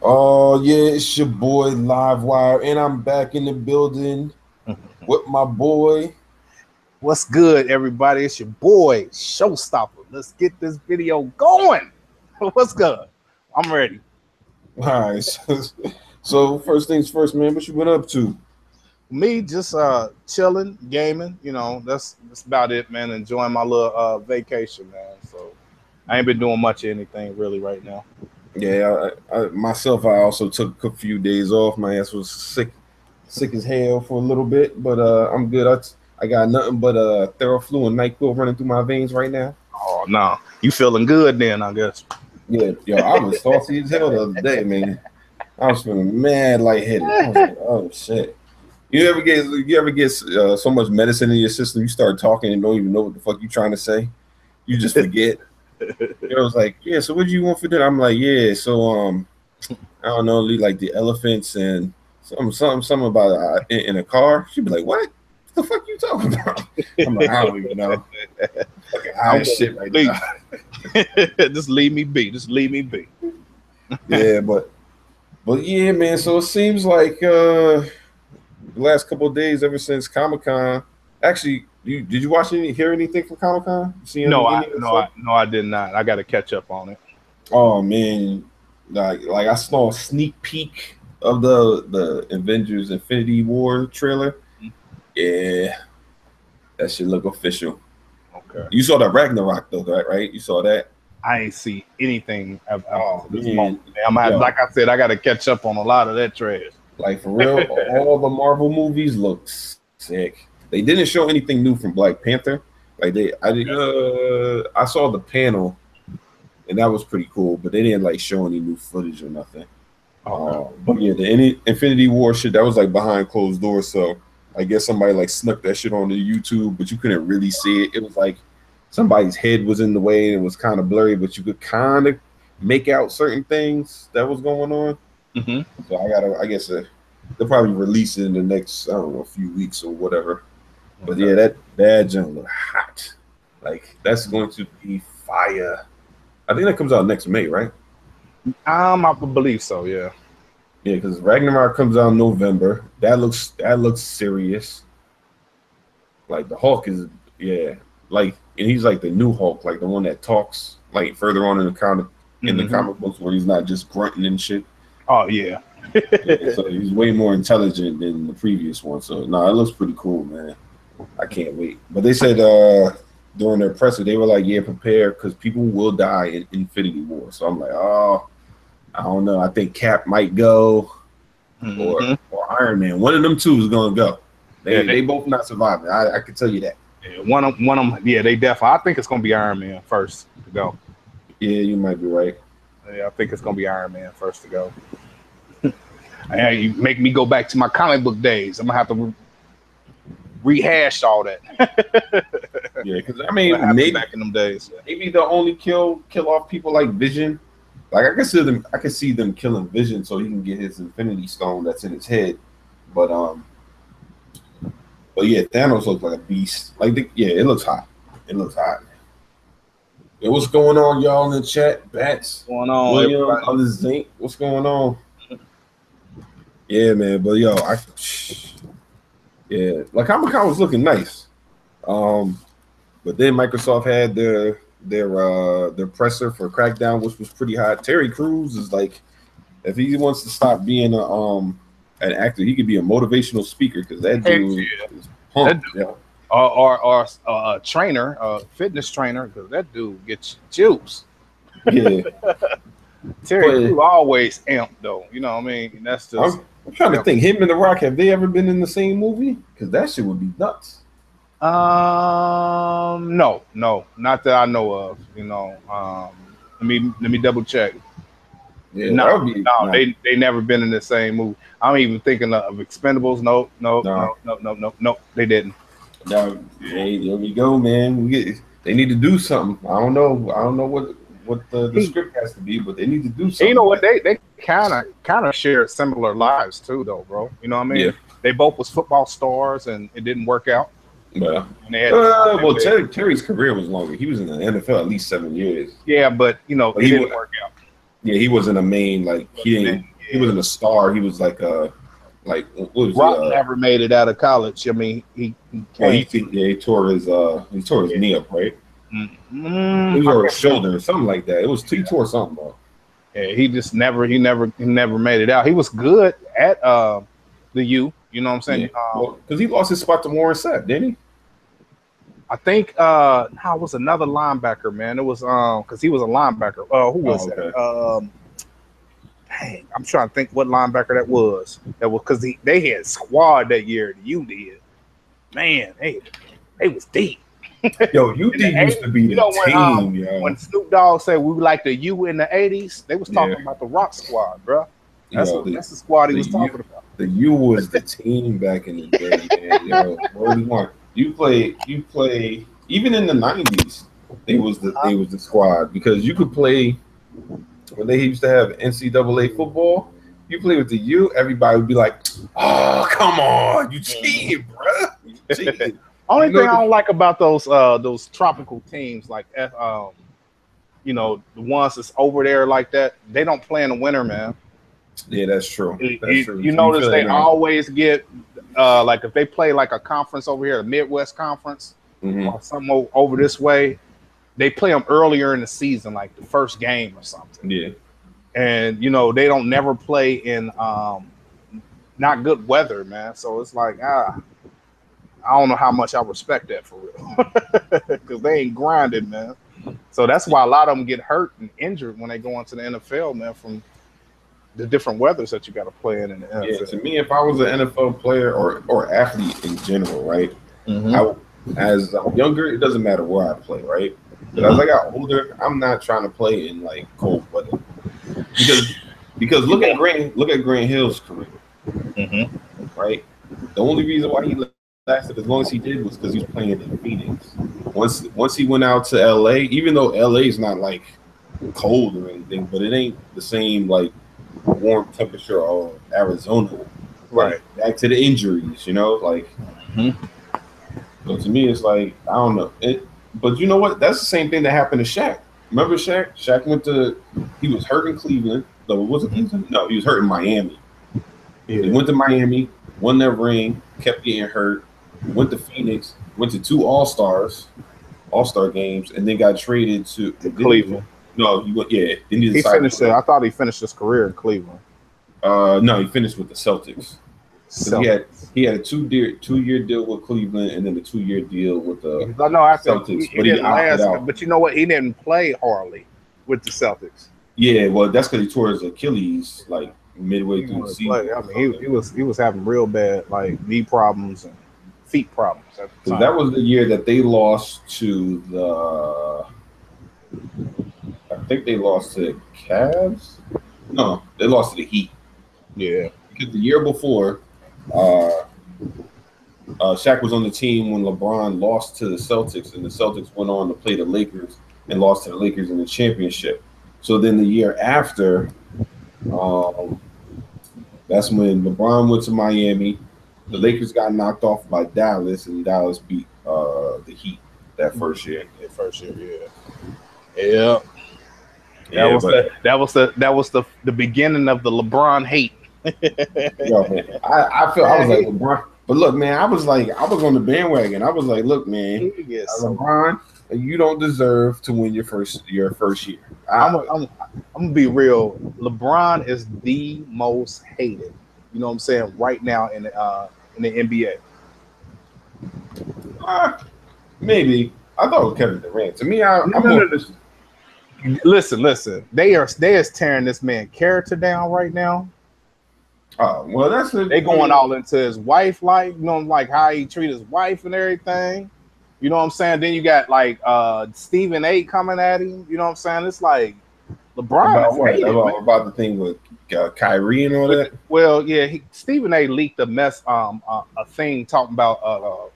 Oh yeah, it's your boy Livewire, and I'm back in the building with my boy. What's good, everybody? It's your boy, Showstopper. Let's get this video going. What's good? I'm ready. All right, so first things first, man. What you been up to? Me just chilling, gaming. That's about it, man. Enjoying my little vacation, man. So I ain't been doing much of anything really right now. Yeah, I also took a few days off. My ass was sick as hell for a little bit, but I'm good. I got nothing but Theraflu and NyQuil running through my veins right now. Oh no, you feeling good then? I guess. Yeah, yo, I was saucy as hell the other day, man. I was feeling mad lightheaded. I was like, oh shit. You ever get so much medicine in your system, you start talking and don't even know what the fuck you trying to say. You just forget. It was like, yeah. So what do you want for dinner? I'm like, yeah. So I don't know, like the elephants and something about in a car. She'd be like, what? What the fuck you talking about? I'm like, I don't even know. Fucking high as shit right now. Just leave me be. Just leave me be. Yeah, but yeah, man. So it seems like the last couple of days, ever since Comic-Con. Actually, did you hear anything from Comic-Con? No, I did not. I got to catch up on it. Oh man, like I saw a sneak peek of the Avengers Infinity War trailer. Yeah, that should look official. Okay. You saw that Ragnarok though, right? You saw that. I ain't see anything about this moment. Like I said, I got to catch up on a lot of that trash. Like for real, all the Marvel movies look sick. They didn't show anything new from Black Panther. I saw the panel, and that was pretty cool. But they didn't like show any new footage or nothing. But yeah, the Infinity War shit that was like behind closed doors. So I guess somebody like snuck that shit onto YouTube, but you couldn't really see it. It was like somebody's head was in the way, and it was kind of blurry, but you could kind of make out certain things that was going on. Mm-hmm. So I guess they'll probably release it in the next, I don't know, a few weeks or whatever. But yeah, that junk look hot. Like that's going to be fire. I think that comes out next May, right? I believe so. Yeah. Yeah, because Ragnarok comes out in November. That looks serious. Like the Hulk is, yeah, like, and he's like the new Hulk, like the one that talks, like further on in the comic books, where he's not just grunting and shit. Oh yeah. Yeah, so he's way more intelligent than the previous one. So no, it looks pretty cool, man. I can't wait. But they said during their presser, they were like, yeah, prepare because people will die in Infinity War. So I'm like, oh, I don't know. I think Cap might go or Iron Man. One of them two is gonna go. They both not surviving. I can tell you that. Yeah, one of them, yeah, they definitely. I think it's gonna be Iron Man first to go. Yeah, you might be right. Yeah, I think it's gonna be Iron Man first to go. You make me go back to my comic book days. I'm gonna have to rehash all that. Yeah, because I mean, maybe back in them days, maybe they'll only kill off people like Vision. Like I can see them killing Vision so he can get his Infinity Stone that's in his head. But yeah, Thanos looks like a beast. It looks hot. It looks hot. Yo, what's going on, y'all in the chat? Bats. What's going on? William, Zinc. What's going on? Yeah, man. But yo, like Comic-Con was looking nice. But then Microsoft had their presser for Crackdown, which was pretty hot. Terry Crews is like, if he wants to stop being an actor, he could be a motivational speaker because that dude is pumped. Or a trainer, a fitness trainer, because that dude gets juice. Yeah. Terry Crews always amped though. You know what I mean? That's just. I'm trying to think. Him and The Rock, have they ever been in the same movie? Because that shit would be nuts. No, not that I know of. Let me double check. Yeah, no, they never been in the same movie. I'm even thinking of Expendables. No, they didn't. Now, hey, there we go, man. They need to do something. I don't know what the script has to be, but they need to do something. You know what? They kind of share similar lives too, though, bro. You know what I mean? Yeah. They both was football stars, and it didn't work out. Yeah. Terry's career was longer. He was in the NFL at least 7 years. Yeah, but it didn't work out. Yeah, he wasn't a main, like he didn't he wasn't a star. He was like what was Rock never made it out of college. I mean, he came. He tore his knee up, right? Mm-hmm. It was or his shoulder or something like that. He tore something, bro. Yeah, he never made it out. He was good at the U. You know what I'm saying? Because he lost his spot to Warren Sapp, didn't he? I think it was another linebacker, man. It was because he was a linebacker. Who was that? Dang, I'm trying to think what linebacker that was. That was because they had squad that year. The U did. Man, they was deep. Yo, UD used to be the team, yo. When Snoop Dogg said we like the U in the 80s, they was talking about the Rock Squad, bro. That's the squad he was talking about. The U was the team back in the day, man. Yo, what do you want? You play even in the 90s, they was the squad because you could play when they used to have NCAA football. You play with the U, everybody would be like, "Oh, come on, you cheated, bro. You cheated." Only thing I don't like about those tropical teams, like the ones that's over there like that, they don't play in the winter, man. Yeah, that's true. You notice they always get like if they play like a conference over here, the Midwest Conference, or something over this way, they play them earlier in the season, like the first game or something. Yeah, and they don't never play in not good weather, man. So it's like I don't know how much I respect that for real, because they ain't grinding, man. So that's why a lot of them get hurt and injured when they go into the NFL, man, from the different weathers that you got to play in the NFL. Yeah, to me, if I was an NFL player or athlete in general, right, as I'm younger, it doesn't matter where I play, right? But as I got older, I'm not trying to play in like cold weather because look at Grant Hill's career, right? The only reason why he lasted as long as he did was because he was playing in Phoenix. Once he went out to LA, even though LA is not like cold or anything, but it ain't the same like warm temperature of Arizona. Right. Like, back to the injuries, like. So to me, it's like I don't know. But you know what? That's the same thing that happened to Shaq. Remember Shaq? Shaq he was hurt in Cleveland. No, was it Cleveland? No, he was hurt in Miami. Yeah. He went to Miami, won that ring, kept getting hurt. Went to Phoenix, went to 2 All-Star games, and then got traded to Cleveland. No, he went. Yeah, then he finished. I thought he finished his career in Cleveland. No, he finished with the Celtics. He had a 2-year deal with Cleveland, and then a 2-year deal with the Celtics. He didn't last. But you know what? He didn't play hardly with the Celtics. Yeah, well, that's because he tore his Achilles like midway through the season. I mean, he was having real bad like knee problems and feet problems at the time. That was the year that they lost to the. I think they lost to the Cavs. No, they lost to the Heat. Yeah, because the year before, Shaq was on the team when LeBron lost to the Celtics, and the Celtics went on to play the Lakers and lost to the Lakers in the championship. So then the year after, that's when LeBron went to Miami. The Lakers got knocked off by Dallas, and Dallas beat the Heat that first year. Yeah. That was the beginning of the LeBron hate. Yo, man, I was like LeBron, but look, man, I was on the bandwagon. I was like, look, man, LeBron, you don't deserve to win your first year. I'm gonna be real. LeBron is the most hated. You know what I'm saying? Right now in the NBA. Maybe I thought it was Kevin Durant. To me, Listen. They are tearing this man's character down right now. Oh well, they going all into his wife life. Like how he treat his wife and everything. You know what I'm saying? Then you got like Stephen A. coming at him. You know what I'm saying? It's like LeBron about the thing with Kyrie and all that. Well, yeah, Stephen A. leaked a thing talking about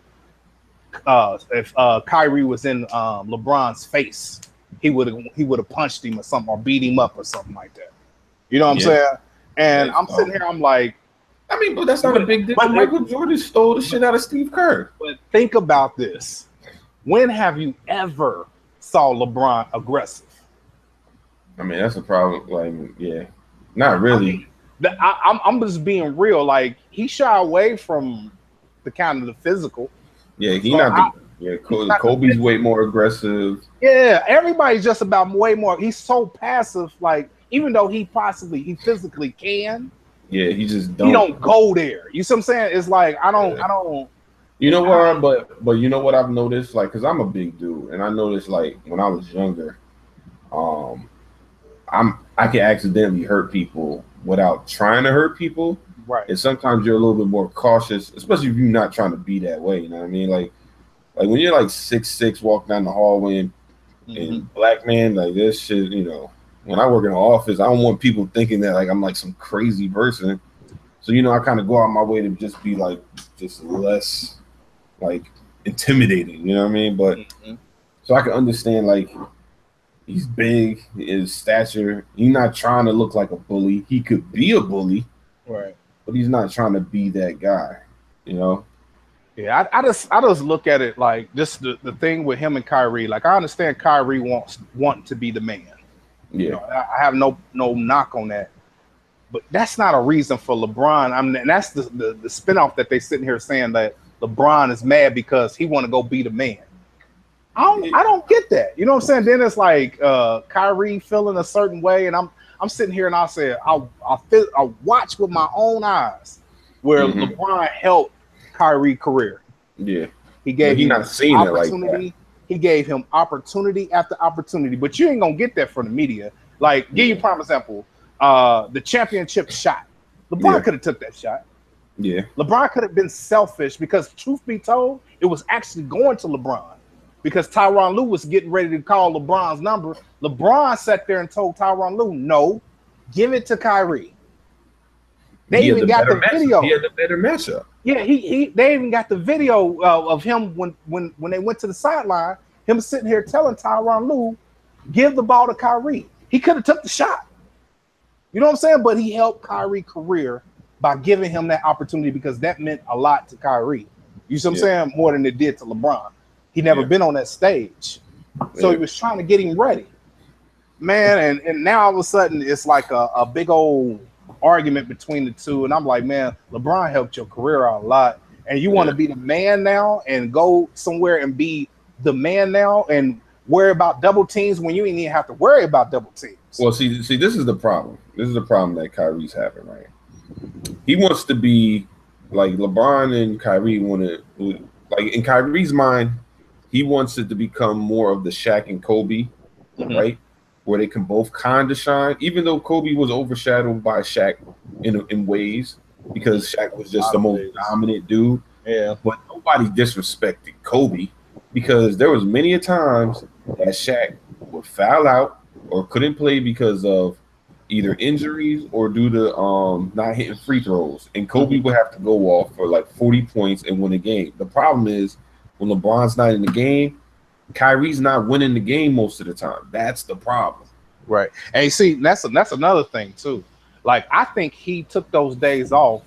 if Kyrie was in LeBron's face, he would have punched him or something, or beat him up or something like that. You know what I'm saying? And I'm sitting here, I'm like, I mean, but that's not a big deal. But Michael Jordan stole the shit out of Steve Kerr. But think about this: when have you ever saw LeBron aggressive? I mean, that's a problem. Like, yeah, not really. I'm just being real. Like he shy away from the kind of the physical. Yeah, he So not the. Yeah, Kobe's way more aggressive. Yeah, everybody's just about way more. He's so passive. Like even though he physically can, Yeah, he just he don't go there. You see what I'm saying? It's like I don't. You know what? But you know what I've noticed, like, cause I'm a big dude, and I noticed like when I was younger, I can accidentally hurt people without trying to hurt people. Right. And sometimes you're a little bit more cautious, especially if you're not trying to be that way. You know what I mean? Like when you're like 6'6", walking down the hallway and black man, like this shit, you know, when I work in the office, I don't want people thinking that like I'm like some crazy person. So, you know, I kind of go out my way to just be like just less like intimidating, you know what I mean? But so I can understand like he's big, his stature. He's not trying to look like a bully. He could be a bully, right? But he's not trying to be that guy, you know? Yeah, I just look at it like just the thing with him and Kyrie. Like I understand Kyrie want to be the man. Yeah, you know, I have no knock on that, but that's not a reason for LeBron. I mean, and that's the spinoff that they sitting here saying that LeBron is mad because he want to go be the man. I don't get that. You know what I'm saying? Then it's like Kyrie feeling a certain way, and I'm sitting here and I'll say I'll watch with my own eyes where LeBron helped Kyrie career. Yeah, he gave him not seen opportunity. It like that. He gave him opportunity after opportunity, but you ain't gonna get that from the media. Like, give you a prime example, the championship shot. LeBron could have took that shot. Yeah, LeBron could have been selfish because, truth be told, it was actually going to LeBron because Tyronn Lue was getting ready to call LeBron's number. LeBron sat there and told Tyronn Lue, "No, give it to Kyrie." They even got the video. He had the better matchup. Yeah, they even got the video of him when they went to the sideline, him sitting here telling Tyronn Lue, give the ball to Kyrie. He could have took the shot. You know what I'm saying? But he helped Kyrie's career by giving him that opportunity because that meant a lot to Kyrie. You see what I'm saying? More than it did to LeBron. He never been on that stage. So he was trying to get him ready. Man, and now all of a sudden it's like a big old argument between the two, and I'm like, man, LeBron helped your career out a lot, and you want to be the man now and go somewhere and be the man now and worry about double teams when you ain't even have to worry about double teams. Well, see, this is the problem. This is the problem that Kyrie's having, right? He wants to be like LeBron and Kyrie want to, like in Kyrie's mind, he wants it to become more of the Shaq and Kobe, right? Where they can both kind of shine, even though Kobe was overshadowed by Shaq in ways because Shaq was just the most dominant dude. Yeah. But nobody disrespected Kobe because there was many a times that Shaq would foul out or couldn't play because of either injuries or due to not hitting free throws. And Kobe would have to go off for like 40 points and win a game. The problem is when LeBron's not in the game, Kyrie's not winning the game most of the time. That's the problem. Right. And you see, that's another thing too. Like, I think he took those days off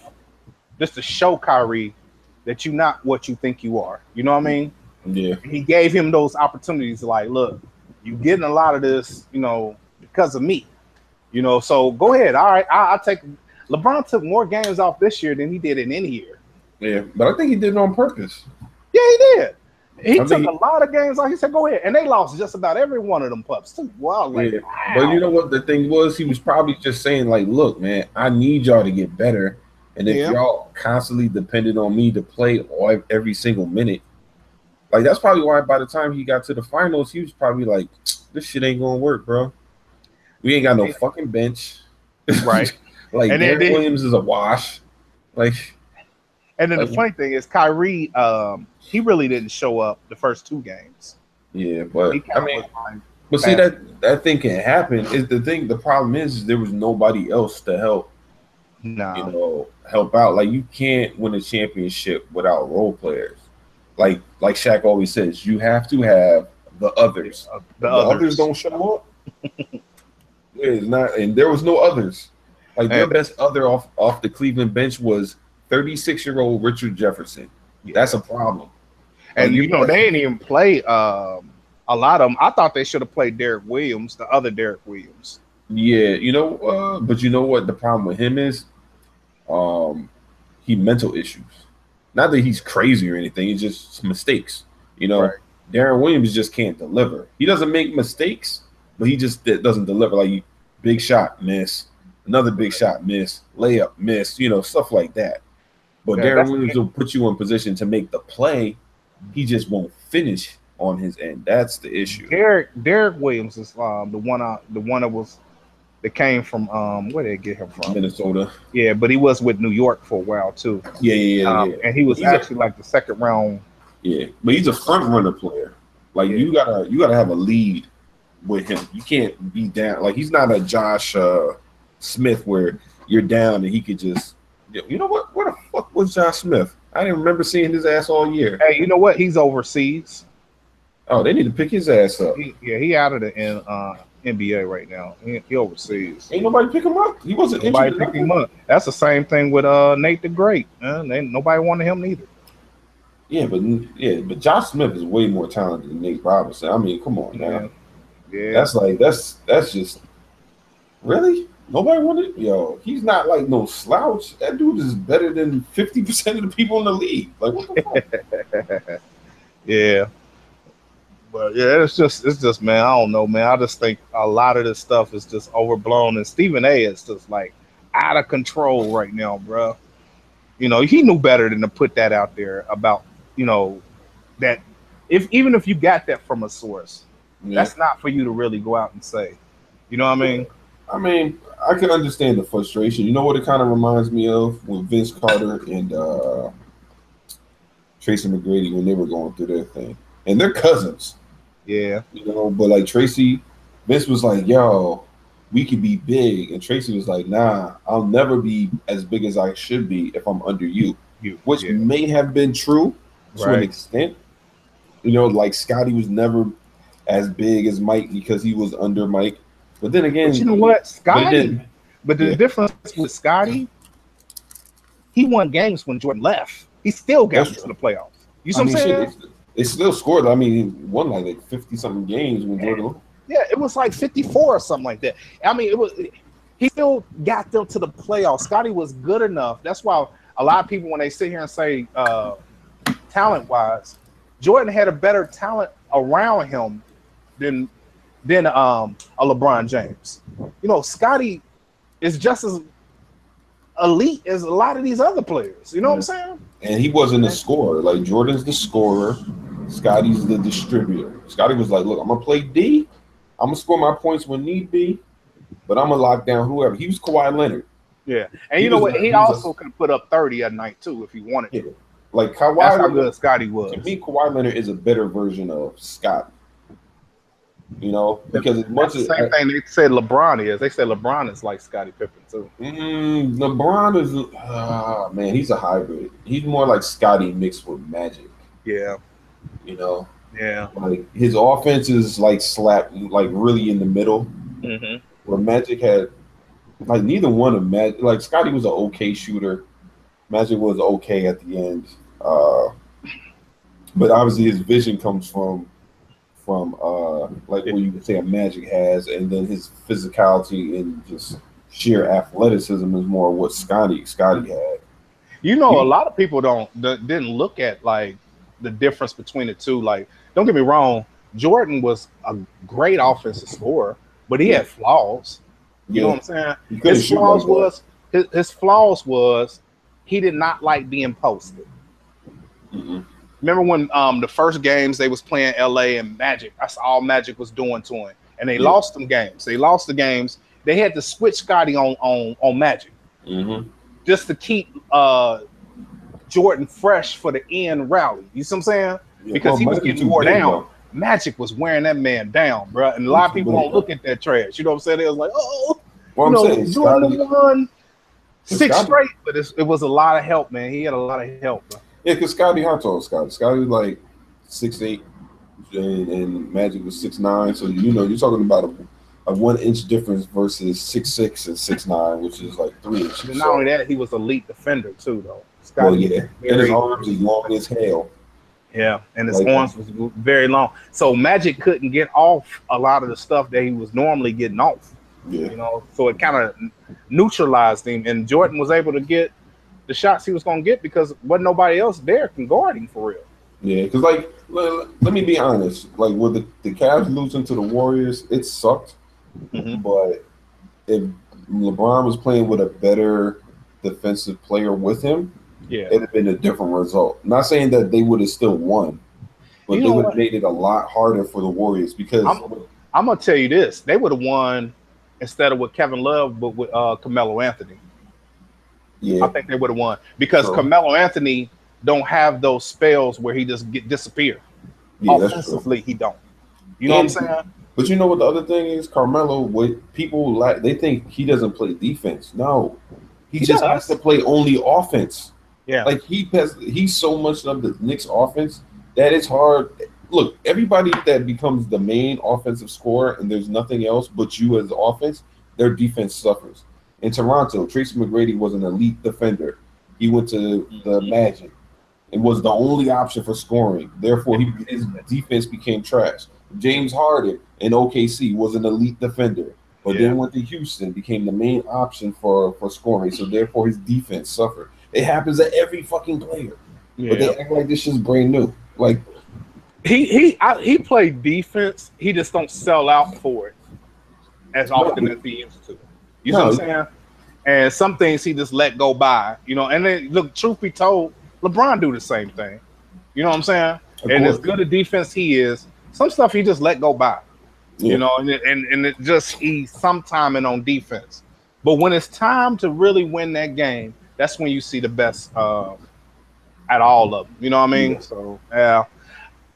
just to show Kyrie that you're not what you think you are. You know what I mean? Yeah. He gave him those opportunities like, look, you're getting a lot of this, you know, because of me. You know, so go ahead. All right, I'll take – LeBron took more games off this year than he did in any year. Yeah, but I think he did it on purpose. Yeah, he did. He took a lot of games off. He said, go ahead. And they lost just about every one of them pups, too. Wow. Like, yeah. Wow. But you know what the thing was? He was probably just saying, like, look, man, I need y'all to get better. And if y'all constantly depended on me to play every single minute, like, that's probably why by the time he got to the finals, he was probably like, this shit ain't going to work, bro. We ain't got no fucking bench. Right. Like, and Darren Williams is a wash. Like, and then the funny thing is, Kyrie, he really didn't show up the first two games. Yeah, but I mean, but see that thing can happen. Is the thing? The problem is there was nobody else to help. No, you know, help out. Like, you can't win a championship without role players. Like Shaq always says, you have to have the others. The others don't show up. It's not, and there was no others. Like, their best other off the Cleveland bench was 36-year-old Richard Jefferson. That's a problem. And you know, they didn't even play a lot of them. I thought they should have played Derek Williams, the other Derek Williams. Yeah, but you know what the problem with him is? Um, he mental issues. Not that he's crazy or anything. He's just mistakes. You know, Right. Darren Williams just can't deliver. He doesn't make mistakes, but he just doesn't deliver. Like big shot, miss. Another big Right. shot, miss. Layup, miss. Stuff like that. But Yeah, Darren that's Williams will put you in position to make the play. He just won't finish on his end. That's the issue. Derek Williams is the one that came from where did they get him from? Minnesota. Yeah, but he was with New York for a while too. Yeah, yeah, yeah, yeah. And he But was actually like the second round. but he's a front runner player. Like Yeah. you gotta have a lead with him. You can't be down. Like he's not a Josh Smith where you're down and he could just. You know what? Where the fuck was Josh Smith? I didn't remember seeing his ass all year. Hey, you know what? He's overseas. Oh, they need to pick his ass up. He out of the NBA right now. He overseas. Ain't nobody pick him up. He wasn't Nobody injured. picked him up. That's the same thing with Nate the Great. Ain't nobody wanted him neither. But Josh Smith is way more talented than Nate Robinson. I mean, come on now. Yeah. That's just really nobody wanted. Yo, he's not like no slouch. That dude is better than 50% of the people in the league. Like what the fuck? Yeah. But yeah, it's just man, I don't know, man. I just think a lot of this stuff is just overblown, and Stephen A is just like out of control right now, bro. He knew better than to put that out there about that even if you got that from a source, that's not for you to really go out and say. You know what I mean? I mean, I can understand the frustration. You know what it kind of reminds me of with Vince Carter and Tracy McGrady when they were going through their thing, and they're cousins. Yeah. But like Vince was like, "Yo, we could be big," and Tracy was like, "Nah, I'll never be as big as I should be if I'm under you," which may have been true to an extent. Like Scotty was never as big as Mike because he was under Mike. But then again, but you know what, Scotty? But the difference with Scotty, he won games when Jordan left. He still got into the playoffs. You see what I'm saying? They still scored. I mean, he won like 50-something games when Jordan. Yeah, it was like 54 or something like that. I mean, he still got them to the playoffs. Scotty was good enough. That's why a lot of people, when they sit here and say talent-wise, Jordan had a better talent around him than a LeBron James. Scotty is just as elite as a lot of these other players. You know what I'm saying? And he wasn't a scorer. Like Jordan's the scorer, Scotty's the distributor. Scotty was like, "Look, I'm gonna play D. I'm gonna score my points when need be, but I'm gonna lock down whoever." He was Kawhi Leonard. Yeah, and you know what? He also could put up 30 a night too if he wanted to. Like Kawhi, that's how good Scotty was. To me, Kawhi Leonard is a better version of Scotty. Because as much as the same thing they said LeBron is. They said LeBron is like Scottie Pippen too. LeBron is man, he's a hybrid. He's more like Scotty mixed with Magic. Yeah. Yeah. Like his offense is like like really in the middle. Mm-hmm. Where Magic had like neither one of Magic. Like Scotty was an okay shooter. Magic was okay at the end. But obviously his vision comes from like what you would say a Magic has, and then his physicality and just sheer athleticism is more what Scotty had. A lot of people didn't look at like the difference between the two. Like, don't get me wrong, Jordan was a great offensive scorer, but he had flaws. You know what I'm saying? His flaws was he did not like being posted. Mm-hmm. Remember when the first games they was playing LA and Magic, that's all Magic was doing to him. And they lost them games. They lost the games. They had to switch Scotty on Magic. Mm-hmm. Just to keep Jordan fresh for the end rally. You see what I'm saying? Because he was getting wore down. Though. Magic was wearing that man down, bro. And a lot of people don't look at that trash. You know what I'm saying? They was like, Jordan won 6 straight, but it was a lot of help, man. He had a lot of help, bro. Yeah, because Scotty, how tall is Scotty? Scotty was like 6'8", and Magic was 6'9". So you're talking about a 1 inch difference versus 6'6" and 6'9", which is like 3 inches. And not only that, he was an elite defender too, though. Scotty, and his arms is long as hell. Yeah, and his arms was very long. So Magic couldn't get off a lot of the stuff that he was normally getting off. Yeah. You know, so it kind of neutralized him, and Jordan was able to get the shots he was going to get because wasn't nobody else there can guard him for real. Yeah, because like let me be honest, like with the Cavs losing to the Warriors, it sucked. But if LeBron was playing with a better defensive player with him, Yeah, it'd have been a different result. Not saying that they would have still won, but you they know would have what? made it a lot harder for the Warriors because I'm gonna tell you this: they would have won instead of with Kevin Love, but with Carmelo Anthony. I yeah, think they would have won because true. Carmelo Anthony don't have those spells where he just disappear. Yeah, that's true. Offensively, he don't. You know what I'm And saying? but you know what the other thing is, Carmelo. What people like, they think he doesn't play defense. No, he just has to does. play only offense. Yeah. Like he's so much of the Knicks offense that it's hard. Look, everybody that becomes the main offensive scorer and there's nothing else but you as offense, their defense suffers. In Toronto, Tracy McGrady was an elite defender. He went to the Magic. It was the only option for scoring. Therefore, his defense became trash. James Harden in OKC was an elite defender, but then went to Houston, became the main option for scoring. So therefore, his defense suffered. It happens to every fucking player, but they act like this shit's brand new. Like he played defense. He just don't sell out for it as often as he used to. You know what I'm saying? And some things he just let go by. You know, and then look, truth be told, LeBron do the same thing. You know what I'm saying? And as good a defense he is, some stuff he just let go by. You know, and it just he's sometiming on defense. But when it's time to really win that game, that's when you see the best at all of them. You know what I mean? Yeah. So yeah.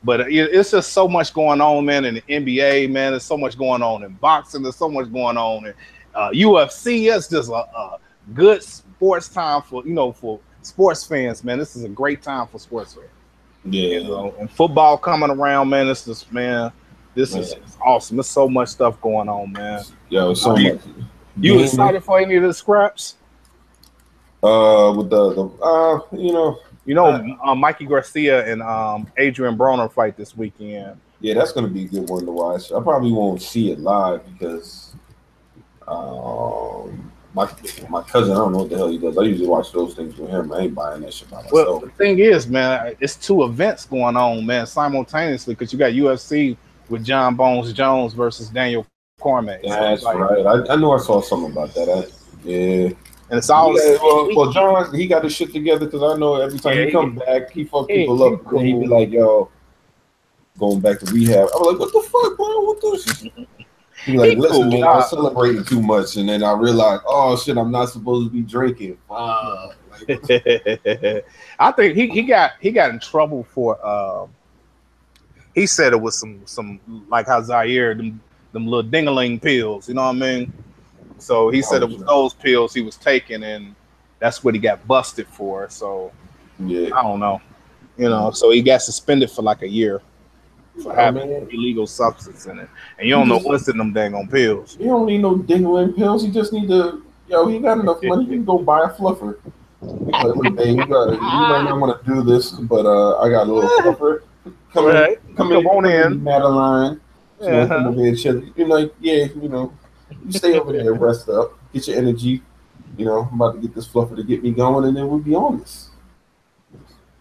But it's just so much going on, man, in the NBA, man. There's so much going on in boxing. There's so much going on in UFC. It's just a good sports time for for sports fans, man. This is a great time for sports fans. Yeah. You know, and football coming around, man. This is awesome. There's so much stuff going on, man. Yeah, so much. You excited for any of the scraps? With Mikey Garcia and Adrian Broner fight this weekend. Yeah, that's gonna be a good one to watch. I probably won't see it live because my cousin, I don't know what the hell he does. I usually watch those things with him. I ain't buying that shit by myself. Well, the thing is, man, it's two events going on, man, simultaneously because you got UFC with John Bones Jones versus Daniel Cormier. That's right. I know I saw something about that. Yeah. And it's all well, John, he got his shit together because I know every time he comes back, he fuck people up. Cool. And he be like, yo, going back to rehab. I was like, what the fuck, bro? What the shit? He be like, listen, man, I was celebrating too much. And then I realized, oh, shit, I'm not supposed to be drinking. I think he got in trouble for, he said it was some like how Zaire, them little ding-a-ling pills, you know what I mean? So he said it was those pills he was taking, and that's what he got busted for. So I don't know, So he got suspended for like a year for having illegal substance in it, and you don't know what's in them dang on pills. You don't need no ding-a-ling pills. You just need to, he got enough money. He can go buy a fluffer. Like, look, man, you might not want to do this, but I got a little fluffer. Come on in, Madeline. Come over here, chill. You're like, you stay over there, rest up, get your energy. I'm about to get this fluffer to get me going, and then we'll be on this.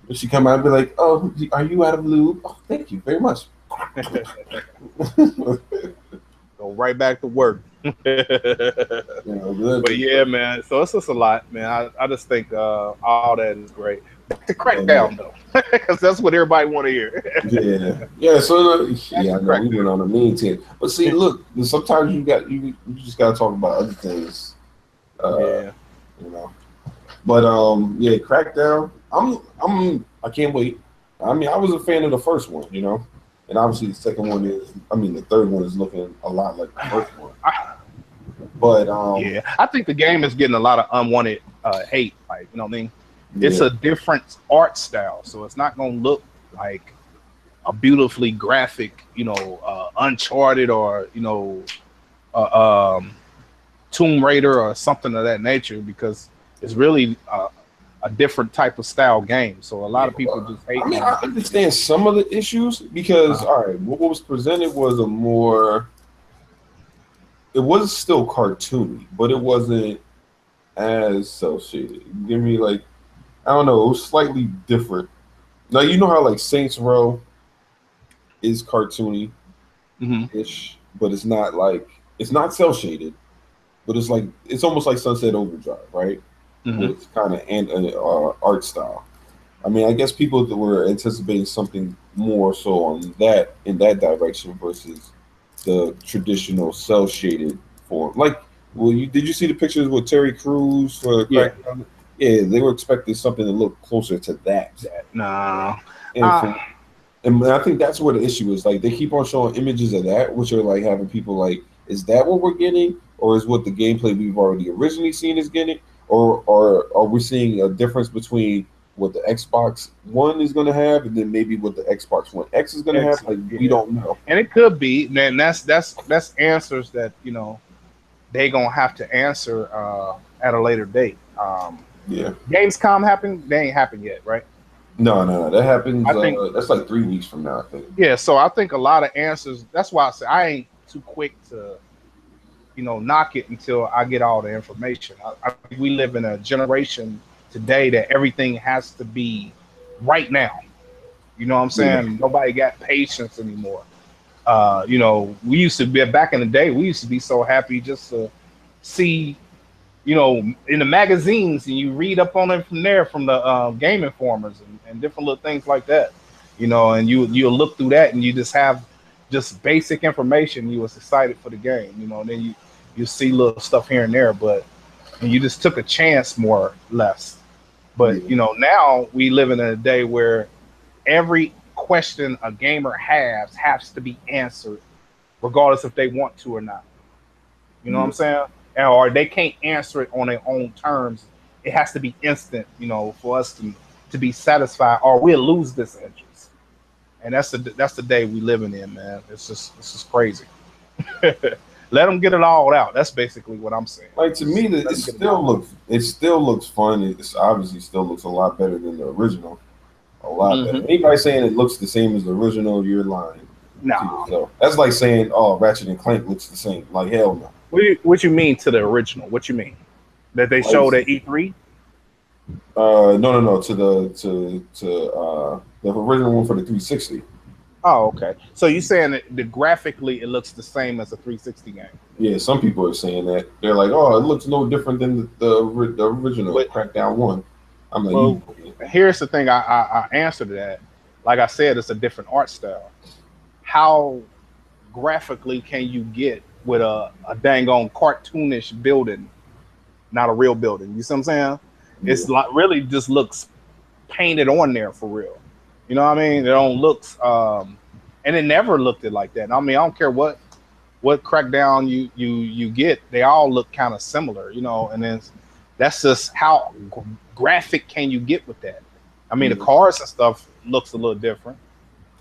And she come out and be like, "Oh, are you out of lube? Oh, thank you very much." Go right back to work. But yeah, man. So it's just a lot, man. I just think all that is great. Back to Crackdown though, because that's what everybody want to hear. yeah. So I know we went on a mean team, but see, look, sometimes you just gotta talk about other things. But Crackdown. I can't wait. I mean, I was a fan of the first one, and obviously the second one the third one is looking a lot like the first one. But I think the game is getting a lot of unwanted hate. Like, you know what I mean? It's a different art style, so it's not gonna look like a beautifully graphic, Uncharted or Tomb Raider or something of that nature, because it's really a different type of style game. So a lot of people just hate. I understand some of the issues because all right, what was presented was a more it was still cartoony, but it wasn't as cell shaded. Give me like I don't know, it was slightly different. Now you know how like Saints Row is cartoony Mm-hmm. ish, but it's not like it's not cell shaded, but it's like it's almost like Sunset Overdrive, right? Mm-hmm. With kind of art style. I mean, I guess people that were anticipating something more so on that in that direction versus the traditional cell shaded form. Like, well, did you see the pictures with Terry Crews for Yeah. Crackdown? Yeah, they were expecting something to look closer to that. Nah. And from and I think that's where the issue is. Like they keep on showing images of that, which are like having people like, is that what we're getting, or is what the gameplay we've already originally seen is getting, or are we seeing a difference between what the Xbox One is going to have, and then maybe what the Xbox One X is going to have? Like we Yeah. don't know. And it could be, man. That's answers that they gonna have to answer at a later date. Yeah. Gamescom happened. They ain't happened yet, right? No. That happens. I think That's like 3 weeks from now, I think. yeah. So I think a lot of answers. That's why I say I ain't too quick to knock it until I get all the information. I think we live in a generation today that everything has to be right now. You know what I'm Yeah. saying? Nobody got patience anymore. We used to be back in the day. We used to be so happy just to see, in the magazines, and you read up on it from there, from the Game Informers and different little things like that. And you'll look through that, and you just have just basic information. You was excited for the game, and then you see little stuff here and there, and you just took a chance more or less. But Yeah. now we live in a day where every question a gamer has to be answered, regardless if they want to or not. You know what I'm Yeah. saying? Or they can't answer it on their own terms. It has to be instant, for us to be satisfied, or we'll lose this interest. And that's the day we living in, man. It's just crazy. Let them get it all out. That's basically what I'm saying. Like to me, Let them get it all out. it still looks fun. It's obviously still looks a lot better than the original. A lot better. Mm-hmm. Anybody saying it looks the same as the original, you're lying to No. yourself. That's like saying, "Oh, Ratchet and Clank looks the same." Like hell no. What you mean to the original? What you mean? That they Like, showed at E3? no. To the original one for the 360. Oh, okay. So you saying that graphically it looks the same as a 360 game? Yeah, some people are saying that. They're like, "Oh, it looks no different than the original But Crackdown one." I'm like, well, here's the thing. I answer to that. Like I said, it's a different art style. How graphically can you get with a dang on cartoonish building, not a real building? You see what I'm saying? yeah, It's like really just looks painted on there for real. You know what I mean? It don't looks and it never looked it like that. I mean, I don't care what Crackdown you get, they all look kind of similar, and then that's just how graphic can you get with that. I mean, the cars and stuff looks a little different,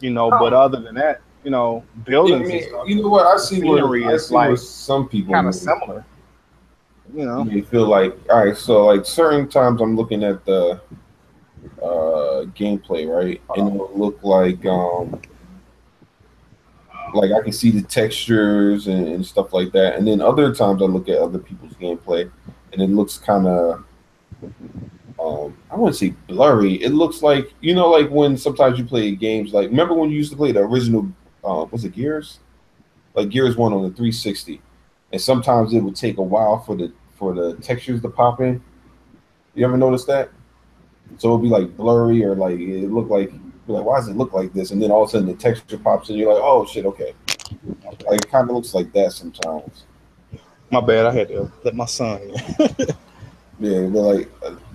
but other than that, yeah, I buildings and mean, stuff, you know what? scenery I is see where like some people kind of similar, may feel like, all right, so like certain times I'm looking at the gameplay, right, and it'll look like I can see the textures and stuff like that. And then other times I look at other people's gameplay and it looks kind of, I wouldn't say blurry. It looks like, like when sometimes you play games, like remember when you used to play the original, was it Gears? Like Gears 1 on the 360. And sometimes it would take a while for the textures to pop in. You ever notice that? So it'll be like blurry or like it look like, you're like, why does it look like this? And then all of a sudden the texture pops in. You're like, oh shit, okay. Like it kind of looks like that sometimes. My bad, I had to let my son in. Yeah, but like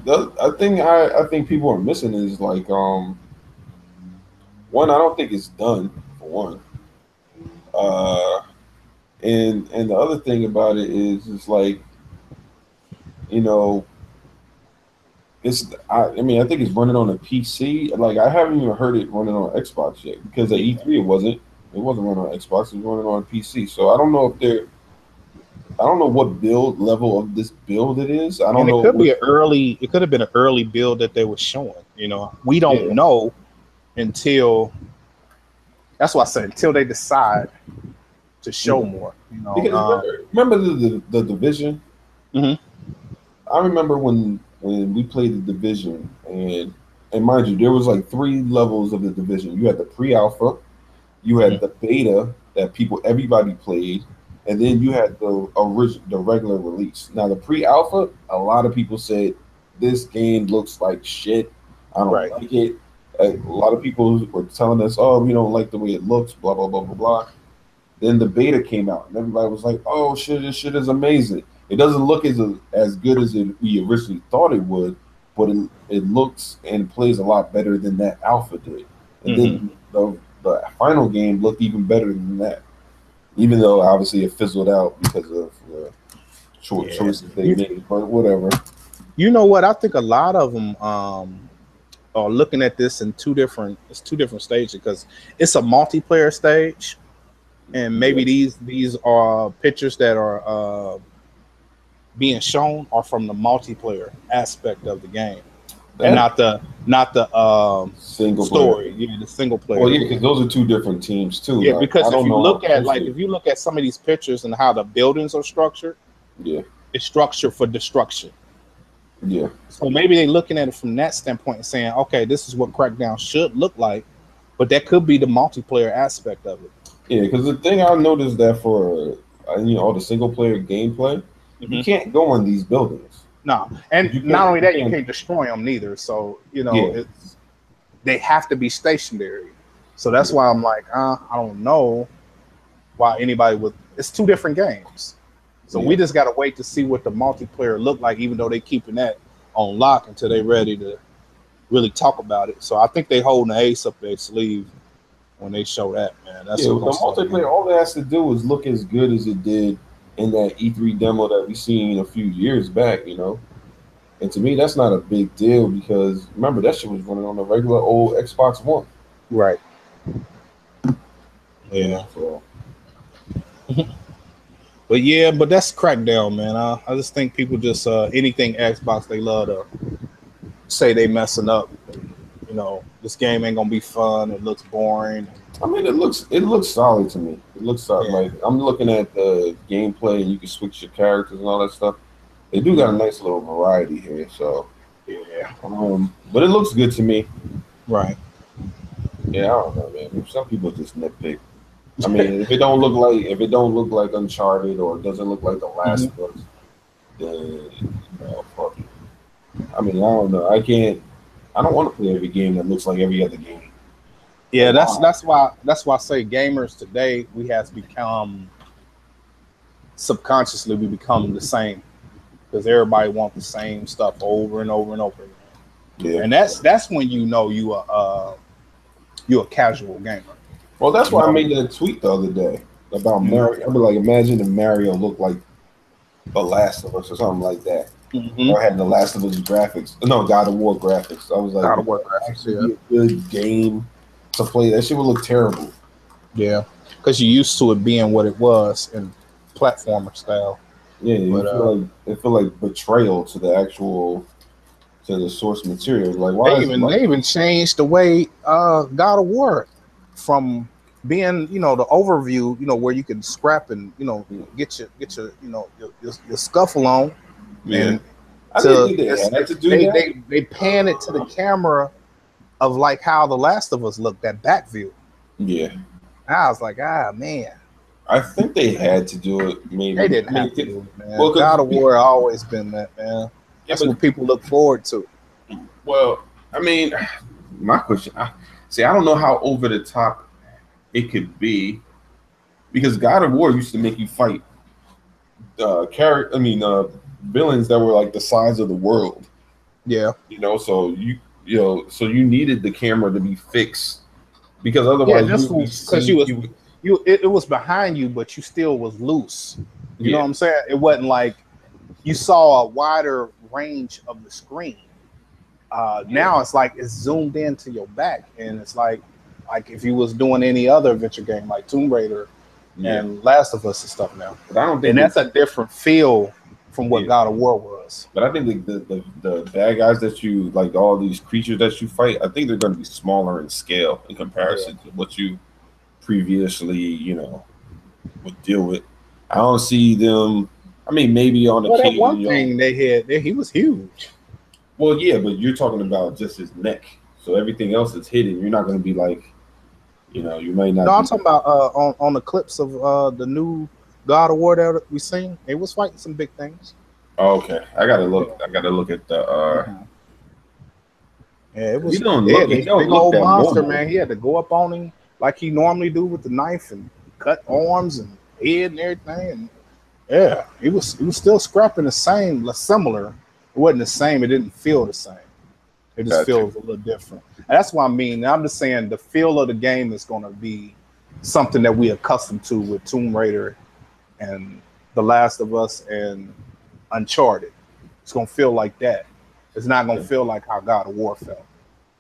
I think people are missing is like one, I don't think it's done for one. Uh and the other thing about it is it's like, you know, I mean I think it's running on a PC. Like I haven't even heard it running on Xbox yet because at E3 it wasn't running on Xbox, it was running on PC. So I don't know what build level of this build it is. I don't And know what. it could have been an early build that they were showing. We don't Yeah, know until, that's why I said, until they decide to show more. You know, because remember the division. Mhm. I remember when we played the division, and mind you, there was like 3 levels of the division. You had the pre-alpha, you had the beta that everybody played, and then you had the regular release. Now the pre-alpha, a lot of people said this game looks like shit. I don't Right. like it. A lot of people were telling us, "Oh, we don't like the way it looks." Blah blah blah blah blah. Then the beta came out, and everybody was like, "Oh shit, this shit is amazing." It doesn't look as good as we originally thought it would, but it looks and plays a lot better than that alpha did. And then the final game looked even better than that, even though obviously it fizzled out because of the short choices they made. But whatever. You know what? I think a lot of them are looking at this in two different stages, because it's a multiplayer stage, and maybe these are pictures that are being shown are from the multiplayer aspect of the game, and not the single story. player. Yeah, the single player. Well, yeah, because those are 2 different teams too. Yeah, like, because if you look at some of these pictures and how the buildings are structured, it's structured for destruction. Yeah. So maybe they're looking at it from that standpoint and saying, okay, this is what Crackdown should look like, but that could be the multiplayer aspect of it. Yeah, because the thing I noticed that for all the single player gameplay, you can't go on these buildings. No, and not only that, you can't destroy them neither. So they have to be stationary. So that's why I'm like, I don't know why anybody would. It's 2 different games. So we just got to wait to see what the multiplayer look like, even though they keeping that on lock until they're ready to really talk about it. So I think they holding the ace up their sleeve when they show that, man. That's the multiplayer. All it has to do is look as good as it did in that E3 demo that we seen a few years back, And to me, that's not a big deal because remember that shit was running on the regular old Xbox One. Right. Yeah. So. But that's Crackdown, man. I just think people just anything Xbox they love to say they messing up. This game ain't gonna be fun. It looks boring. I mean, it looks solid to me. It looks solid. Like I'm looking at the gameplay, and you can switch your characters and all that stuff. They do got a nice little variety here, so yeah. But it looks good to me. Right. Yeah, I don't know, man. Some people just nitpick. I mean, if it don't look like Uncharted or it doesn't look like The Last of Us, then fuck it. I mean, I don't know. I don't want to play every game that looks like every other game. Yeah, that's why I say gamers today we have to become subconsciously we become the same, because everybody wants the same stuff over and over and over again. Yeah. And that's when you a casual gamer. Well, that's why I made that tweet the other day about Mario. I'd be like, imagine if Mario looked like The Last of Us or something like that. Or had The Last of Us graphics. No, God of War graphics. I was like, God of War graphics, be a good game to play. That shit would look terrible. Yeah, because you're used to it being what it was in platformer style. Yeah, but, it feel like betrayal to the source material. Like, why they even changed the way God of War from being, the overview, where you can scrap and get your your scuffle on. Yeah, they pan it to the camera of like how The Last of Us looked, that back view. Yeah, I was like, man. I think they had to do it. Maybe they didn't have to do it, man. Well, God of War always been that, man. That's what people look forward to. Well, I mean, my question, I don't know how over the top it could be, because God of War used to make you fight villains that were like the size of the world. Yeah. So you needed the camera to be fixed, because otherwise it was behind you, but you still was loose. You know what I'm saying? It wasn't like you saw a wider range of the screen. Now it's like it's zoomed into your back, and it's like if you was doing any other adventure game like Tomb Raider and Last of Us and stuff now. But I don't think that's a different feel from what God of War was. But I think the bad guys that you like, all these creatures that you fight, I think they're going to be smaller in scale in comparison to what you previously would deal with. I don't see them. I mean, maybe on Well, that occasion, one thing they had, he was huge. well, yeah, but you're talking about just his neck. So everything else is hidden. You're not going to be like, you might No, not I'm be. talking about on the clips of the new God of War that we seen. They was fighting some big things. Oh, okay, I gotta Yeah. look. I gotta look at the. Mhm. Yeah, it 'Cause he was. don't They had look. He this don't big look old that monster, normal. man. He had to go up on him like he normally do with the knife and cut arms and head and everything. And yeah, he was still scrapping the same, similar. It wasn't the same. It didn't feel the same. It just Gotcha. feels a little different. And that's what I mean. I'm just saying the feel of the game is going to be something that we accustomed to with Tomb Raider and The Last of Us and Uncharted. It's going to feel like that. It's not going to feel like how God of War felt,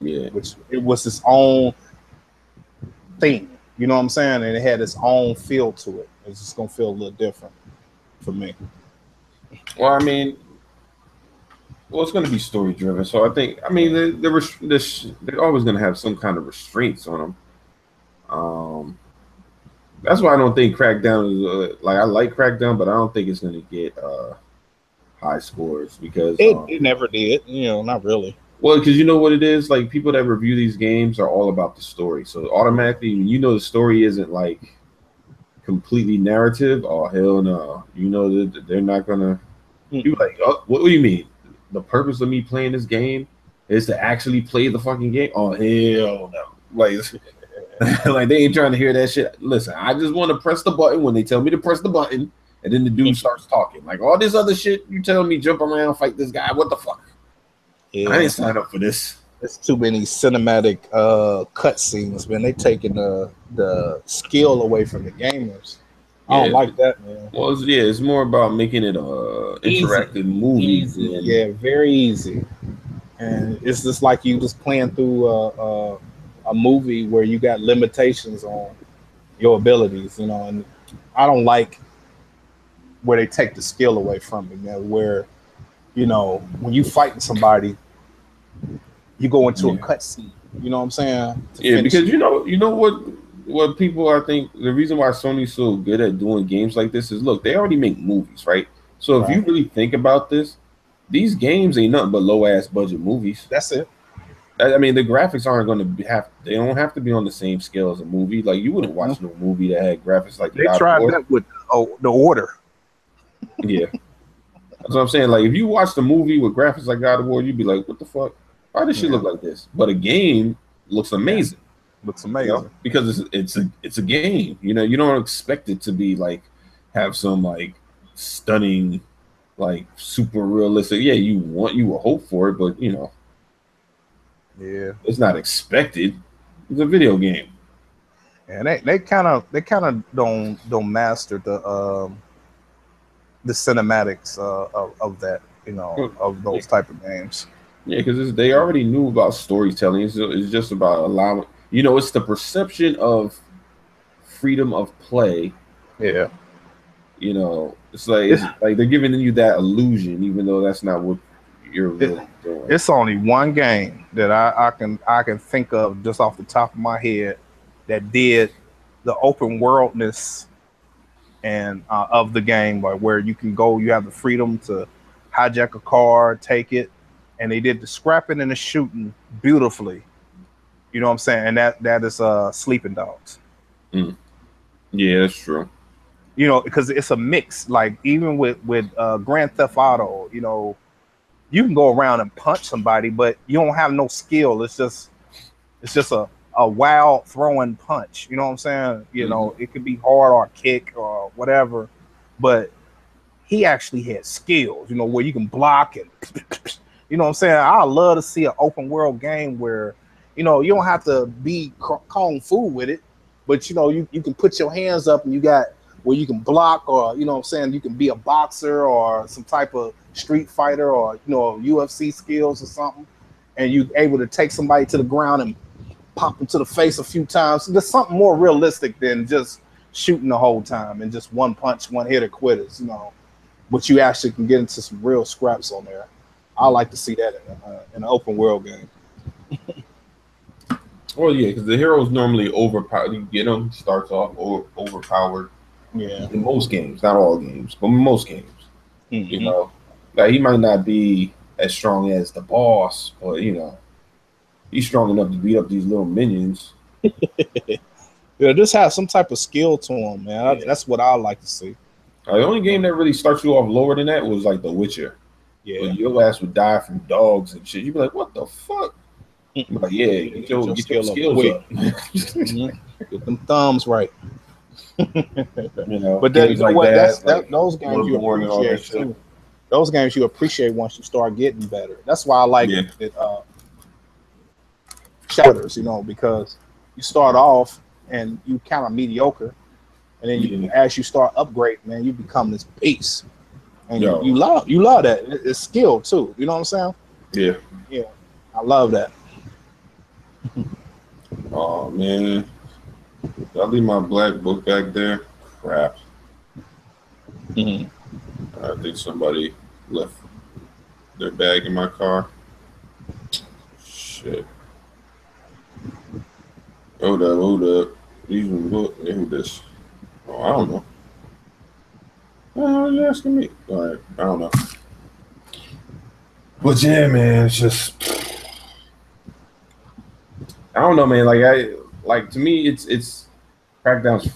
Yeah. which it was its own thing. You know what I'm saying? And it had its own feel to it. It's just going to feel a little different for me. Well, I mean, it's going to be story driven. So I think, I mean, they're always going to have some kind of restraints on them. That's why I don't think Crackdown is like I like Crackdown, but I don't think it's going to get high scores because It never did. Not really. well, because you know what it is, like people that review these games are all about the story. So automatically, when the story isn't like completely narrative, oh hell no, that they're not gonna. You Mm-mm. like, oh, what do you mean? The purpose of me playing this game is to actually play the fucking game? Oh hell no! Like, like they ain't trying to hear that shit. Listen, I just want to press the button when they tell me to press the button, and then the dude starts talking. Like all this other shit, you telling me jump around, fight this guy? What the fuck? I Yeah. didn't sign up for this. It's too many cinematic cutscenes, man. They taking the skill away from the gamers. I don't Yeah, like that, man. well, it's more about making it a Easy, interactive movie easy, than yeah, very easy. And it's just like you just playing through a movie where you got limitations on your abilities, And I don't like where they take the skill away from it, man. Where when you fighting somebody, you go into a yeah, cutscene. You know what I'm saying? To yeah. finish Because it. what people I think the reason why Sony's so good at doing games like this is look, they already make movies, right? So if you Right. really think about this, these games ain't nothing but low ass budget movies. That's it. I mean, the graphics aren't going to have. They don't have to be on the same scale as a movie. Like you wouldn't watch no movie that had graphics like They God of tried War. that with the order. Yeah, that's what I'm saying. Like if you watch the movie with graphics like God of War, you'd be like, "What the fuck? Why does she Yeah, look like this?" But a game looks yeah, amazing, looks amazing. because it's a game. You don't expect it to be like have some like stunning, like super realistic. Yeah, you will hope for it, but Yeah, it's not expected. It's a video game. and they kind of don't master the cinematics of that of Yeah, those type of games. because they already knew about storytelling. It's just about allowing. It's the perception of freedom of play. Yeah, It's it's like they're giving you that illusion, even though that's not what you're it, really doing. it's only one game that I can think of just off the top of my head that did the open worldness and of the game, like where you can go, you have the freedom to hijack a car, take it, and they did the scrapping and the shooting beautifully. You know what I'm saying? And that is Sleeping Dogs. Mm. Yeah, that's true. Because it's a mix. Like even with Grand Theft Auto, you can go around and punch somebody, but you don't have no skill. It's just a wild throwing punch. You know what I'm saying? Hmm. It could be hard or a kick or whatever, but he actually had skills, where you can block and you know what I'm saying? I love to see an open world game where, you don't have to be kung fu with it, but you can put your hands up and you got where you can block or you know what I'm saying, you can be a boxer or some type of street fighter or UFC skills or something, and you able to take somebody to the ground and pop them to the face a few times. There's something more realistic than just shooting the whole time and just one punch, one hitter quitters. But you actually can get into some real scraps on there. I like to see that in an open world game. Well, yeah, because the hero's normally overpowered. You get him starts off overpowered, Yeah. In most games, not all games, but most games. You Mm-hmm. know, like he might not be as strong as the boss, but he's strong enough to beat up these little minions. Yeah, just have some type of skill to him, man. Yeah. That's what I like to see. The only game that really starts you off lower than that was like The Witcher. But Yeah. your ass would die from dogs and shit. You'd be like, what the fuck? I'm like, yeah, Get your get your skill up skills quick. up. Get them thumbs right. But that, you Games know like what? that, like Those games you Bloodborne and all that appreciate shit. too. Those games you appreciate once you start getting better. That's why I like Yeah. it. Shouters, because you start off and you kind of mediocre, and then Yeah. as you start upgrading, man, you become this beast, and Yo. you love that. It's skill too. You know what I'm saying? Yeah. Yeah, I love that. Oh man. Did I leave my black book back there? Crap. Mhm. I think somebody left their bag in my car. Shit. Hold up. These ones look. Who this? Oh, I don't know. Oh, you asking me? All right. I don't know. But yeah, man, it's just I don't know, man. To me, it's Crackdown's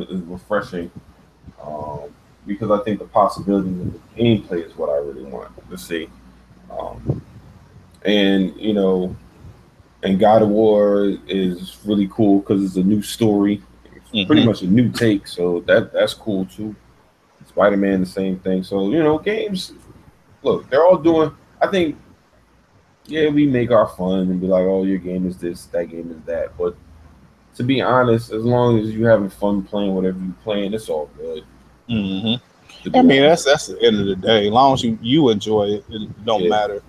is refreshing because I think the possibilities of the gameplay is what I really want to see. Um, and and God of War is really cool because it's a new story. It's pretty Mhm. much a new take, so that's cool too. Spider Man, the same thing. So games. Look, they're all doing. I think yeah, we make our fun and be like, oh, your game is this, that game is that. But to be honest, as long as you're having fun playing whatever you're playing, it's all good. Mhm. To I be mean, honest, that's the end of the day. As long as you enjoy it, it don't yeah. matter.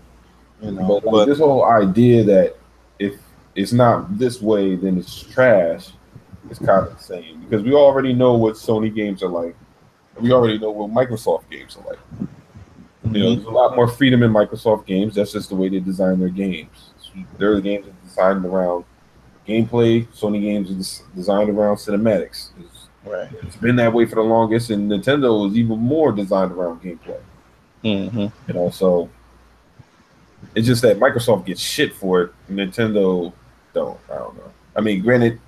But like But this whole idea that if it's not this way, then it's trash. It's kind of insane because we already know what Sony games are like. We already know what Microsoft games are like. mhm. There's a lot more freedom in Microsoft games. That's just the way they design their games. Their games are designed around gameplay. Sony games is designed around cinematics. Right. It's been that way for the longest, and Nintendo is even more designed around gameplay. Mhm. So it's just that Microsoft gets shit for it. Nintendo don't. I don't know. I mean, granted,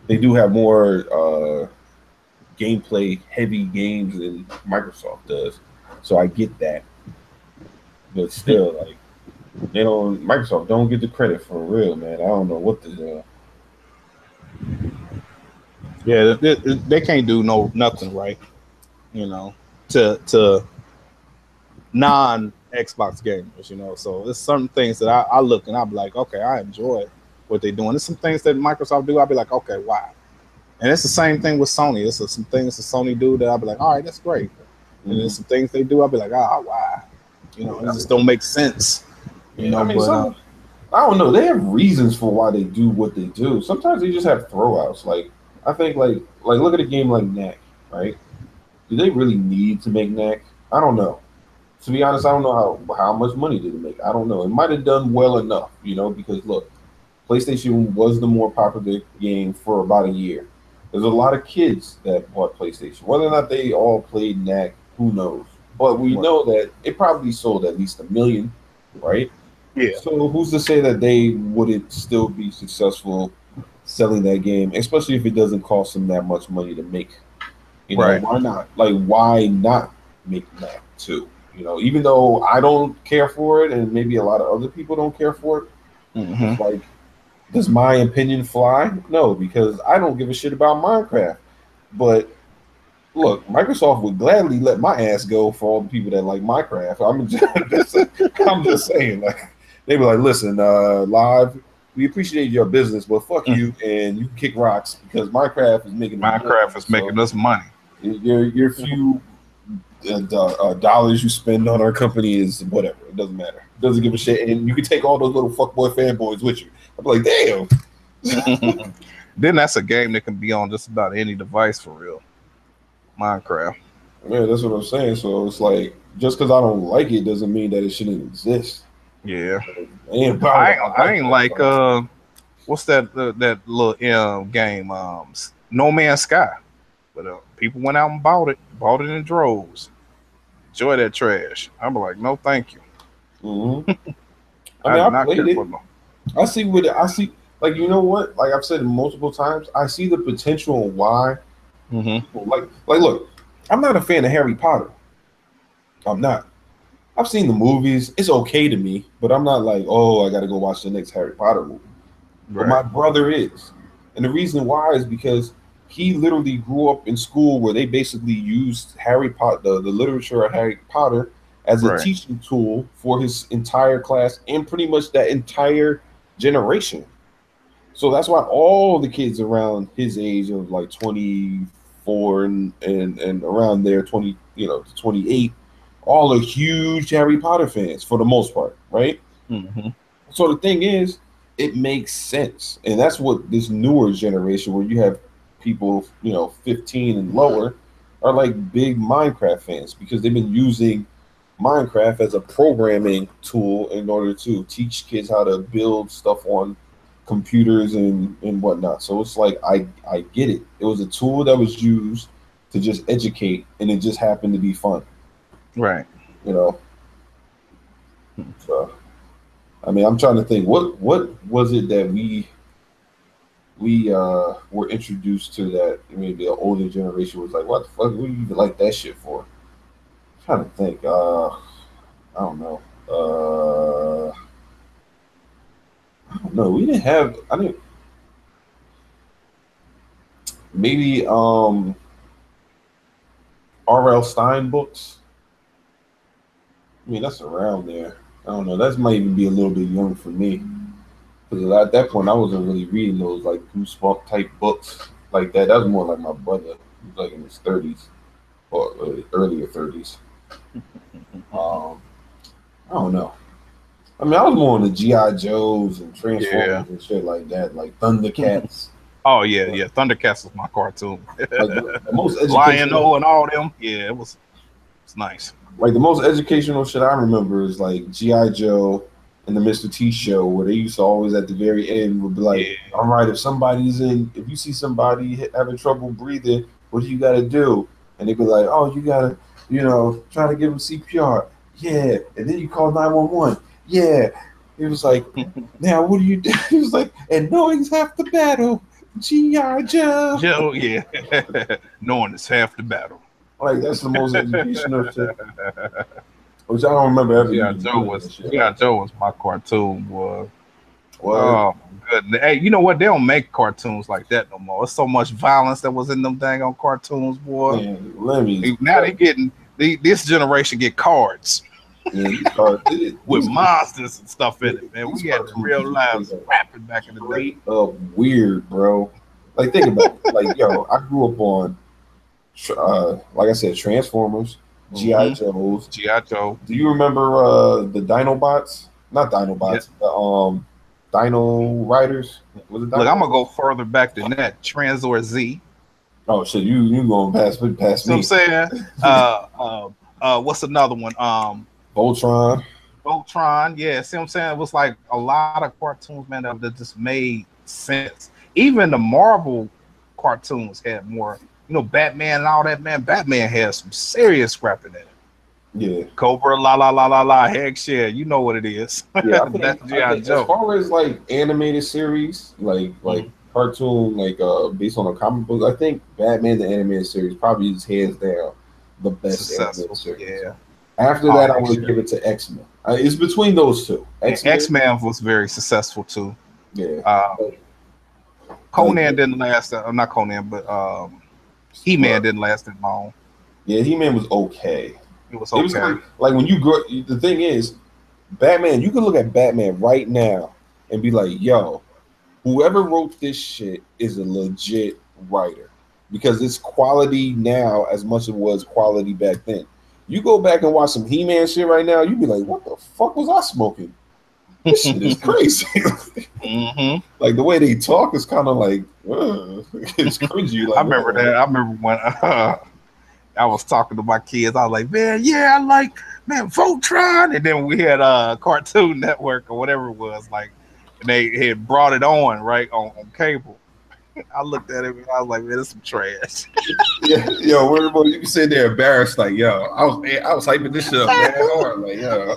they do have more gameplay heavy games than Microsoft does, so I get that. But still, like Microsoft don't get the credit for real, man. I don't know what the Yeah, they can't do nothing right. To non Xbox gamers. So there's certain things that I look and I'll be like, okay, I enjoy what they're doing. There's some things that Microsoft do. I'll be like, okay, why? And it's the same thing with Sony. There's some things that Sony do that I'll be like, all right, that's great. And Mhm. there's some things they do. I'll be like, why? It just don't make sense. Yeah, I mean, But I don't know. They have reasons for why they do what they do. Sometimes they just have throwouts. Like I think, like look at a game like Knack, right? Do they really need to make Knack? I don't know. To be honest, I don't know how much money did it make. I don't know. It might have done well enough, because look, PlayStation was the more popular game for about a year. There's a lot of kids that bought PlayStation. Whether or not they all played Knack, who knows? But we right. know that it probably sold at least 1 million, right? Yeah, So who's to say that they wouldn't still be successful selling that game, especially if it doesn't cost them that much money to make? right. Why not? Like, why not make that too? Even though I don't care for it, and maybe a lot of other people don't care for it, Hmm. it's like, does my opinion fly? No, because I don't give a shit about Minecraft. But look, Microsoft would gladly let my ass go for all the people that like Minecraft. I'm just saying, like they be like, listen, live, we appreciate your business, but fuck you, and you can kick rocks because Minecraft is making us Minecraft money. is making So us money. your few dollars you spend on our company is whatever. It doesn't matter. It doesn't give a shit, and you can take all those little fuckboy fanboys with you. I'm like, damn. Then that's a game that can be on just about any device for real. Minecraft. Yeah, that's what I'm saying. So it's like just because I don't like it doesn't mean that it shouldn't exist. Yeah. And about I what ain't, I I like ain't that like stuff. what's that little game No Man's Sky. But people went out and bought it in droves. Enjoy that trash. I'm like, no, thank you. Mm-hmm. I I mean, do I not care played it. for them. I see what I see. Like, you know what? Like I've said it multiple times, I see the potential and why Mm-hmm. people like. Look, I'm not a fan of Harry Potter. I'm not. I've seen the movies. It's okay to me, but I'm not like, oh, I got to go watch the next Harry Potter movie. But Right. my brother is, and the reason why is because he literally grew up in school where they basically used Harry Potter, the literature of Harry Potter, as a Right. teaching tool for his entire class and pretty much that entire generation. So that's why all the kids around his age of like 24 and around there, 20, to 28, all are huge Harry Potter fans for the most part, right? Mm-hmm. So the thing is, it makes sense. And that's what this newer generation where you have people, 15 and lower are like big Minecraft fans because they've been using Minecraft as a programming tool in order to teach kids how to build stuff on computers and whatnot. So it's like I get it. It was a tool that was used to just educate, and it just happened to be fun. Right. You know. So I mean, I'm trying to think what was it that we were introduced to that maybe the older generation was like, what the fuck? What do you even like that shit for? I'm trying to think. I don't know. I don't know. We didn't have. I didn't. Maybe R.L. Stein books. I mean, that's around there. I don't know. That might even be a little bit young for me because at that point I wasn't really reading those like goosebump type books like that. That was more like my brother, who was like in his 30s or earlier 30s. Um, I don't know. I mean, I was more on the GI Joes and Yeah. Transformers and shit like that, like Thundercats. Oh yeah, Like yeah. Thundercats was my cartoon. the most Lion educational, O and all them. Yeah, it's nice. like the most educational shit I remember is like GI Joe and the Mr. T show, where they used to always at the very end would be like, Yeah. "All right, if you see somebody having trouble breathing, what do you got to do?" And they'd be like, "Oh, you gotta, try to give them CPR. Yeah, and then you call 911. Yeah." It was like, now what do you do? He was like, and knowing's half the battle. GI Joe. Joe, yeah. Knowing it's half the battle. Like that's the most educational shit. Which I don't remember ever G.I. even Joe doing that was shit. G.I. Like, Joe was my cartoon, boy. what? Oh my goodness. Hey, you know what? They don't make cartoons like that no more. It's so much violence that was in them dang on cartoons, boy. Man, Lemmy's. Now they getting this generation get cards Yeah, these cartoons. with monsters and stuff in it. Man, These we had the cartoons real is lives rapping back in the day. straight up weird, bro. Like think about it. Like yo, I grew up on, like I said, Transformers, GI Mm-hmm. Joes. G.I. Joe. Do you remember the Dinobots? Not Yeah. Dinobots. The Dino Riders. Was it Look, I'm Dino? gonna go further back than that. Transor Z. Oh shit, you going past See what I'm me. saying? What's another one? Voltron. Voltron, yeah. See what I'm saying? It was like a lot of cartoons, man, that just made sense. Even the Marvel cartoons had more, Batman and all that, man. Batman had some serious scrapping in it. Yeah. Cobra, la la la la la, heck shit, you know what it is. Yeah, That's I G.I. think as Joe. far as like animated series, like Mhm. cartoon, like based on a comic book, I think Batman the animated series probably is hands down the best animated Successful, series. yeah. After Oh, that, I heck would give shit. it to X Men. It's between those two. X Men, X Men was very successful too. yeah, Uh, like Conan didn't last. Not Conan, but He Man but didn't last that long. yeah, He Man was okay. It was It was okay. like when you grow. The thing is, Batman. You can look at Batman right now and be like, "Yo, whoever wrote this shit is a legit writer because it's quality now as much as it was quality back then. You go back and watch some He-Man shit right now, you'd be like, what the fuck was I smoking? This shit is crazy. Hmm. Like the way they talk is kind of like, it's cringy. I Like, remember that. I remember when I was talking to my kids. I was like, man, yeah, I like man Voltron, and then we had Cartoon Network or whatever it was, like, and they had brought it on right on cable. I looked at it and I was like, man, this some trash. Yeah, yo, where you can sit there embarrassed, like, yo, I was hyping this shit up, man, hard, like, yo.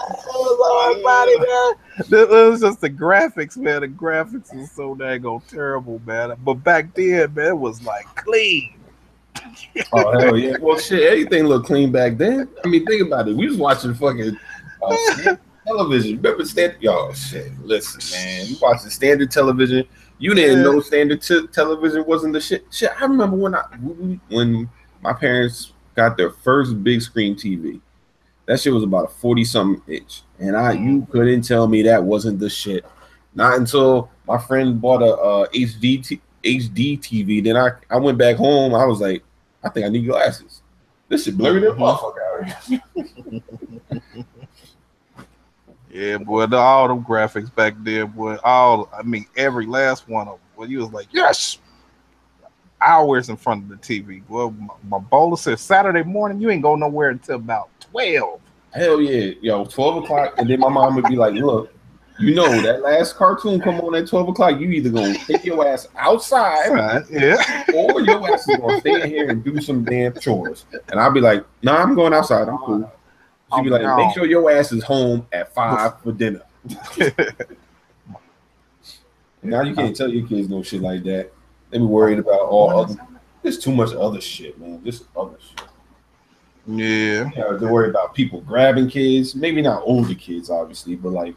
It was just the graphics, man. The graphics was so daggone terrible, man. But back then, man, it was like clean. Oh hell yeah! Well, shit, everything looked clean back then. I mean, think about it. We was watching fucking standard television. Remember standard? Yo, shit. Listen, man, you watching standard television. You didn't know standard television wasn't the shit. Shit, I remember when my parents got their first big screen TV. That shit was about a 40-something inch, and you couldn't tell me that wasn't the shit. Not until my friend bought a HD TV. Then I went back home. I was like, I think I need glasses. This shit blurry than motherfucker out here. Yeah, boy, all them graphics back there, boy. I mean, every last one of them. Boy, you was like, yes, hours in front of the TV. Well, my bowler said Saturday morning, you ain't go nowhere until about 12. Hell yeah, yo, 12 o'clock, and then my mom would be like, look, you know that last cartoon come on at 12 o'clock, you either gonna take your ass outside, or your ass is gonna stay in here and do some damn chores. And I'll be like, nah, I'm going outside, I'm cool. She'd be like, make sure your ass is home at 5 for dinner. Now you can't tell your kids no shit like that. They be worried about all other. There's too much other shit, man. Just other shit. Yeah. They're worried about people grabbing kids. Maybe not older kids, obviously, but like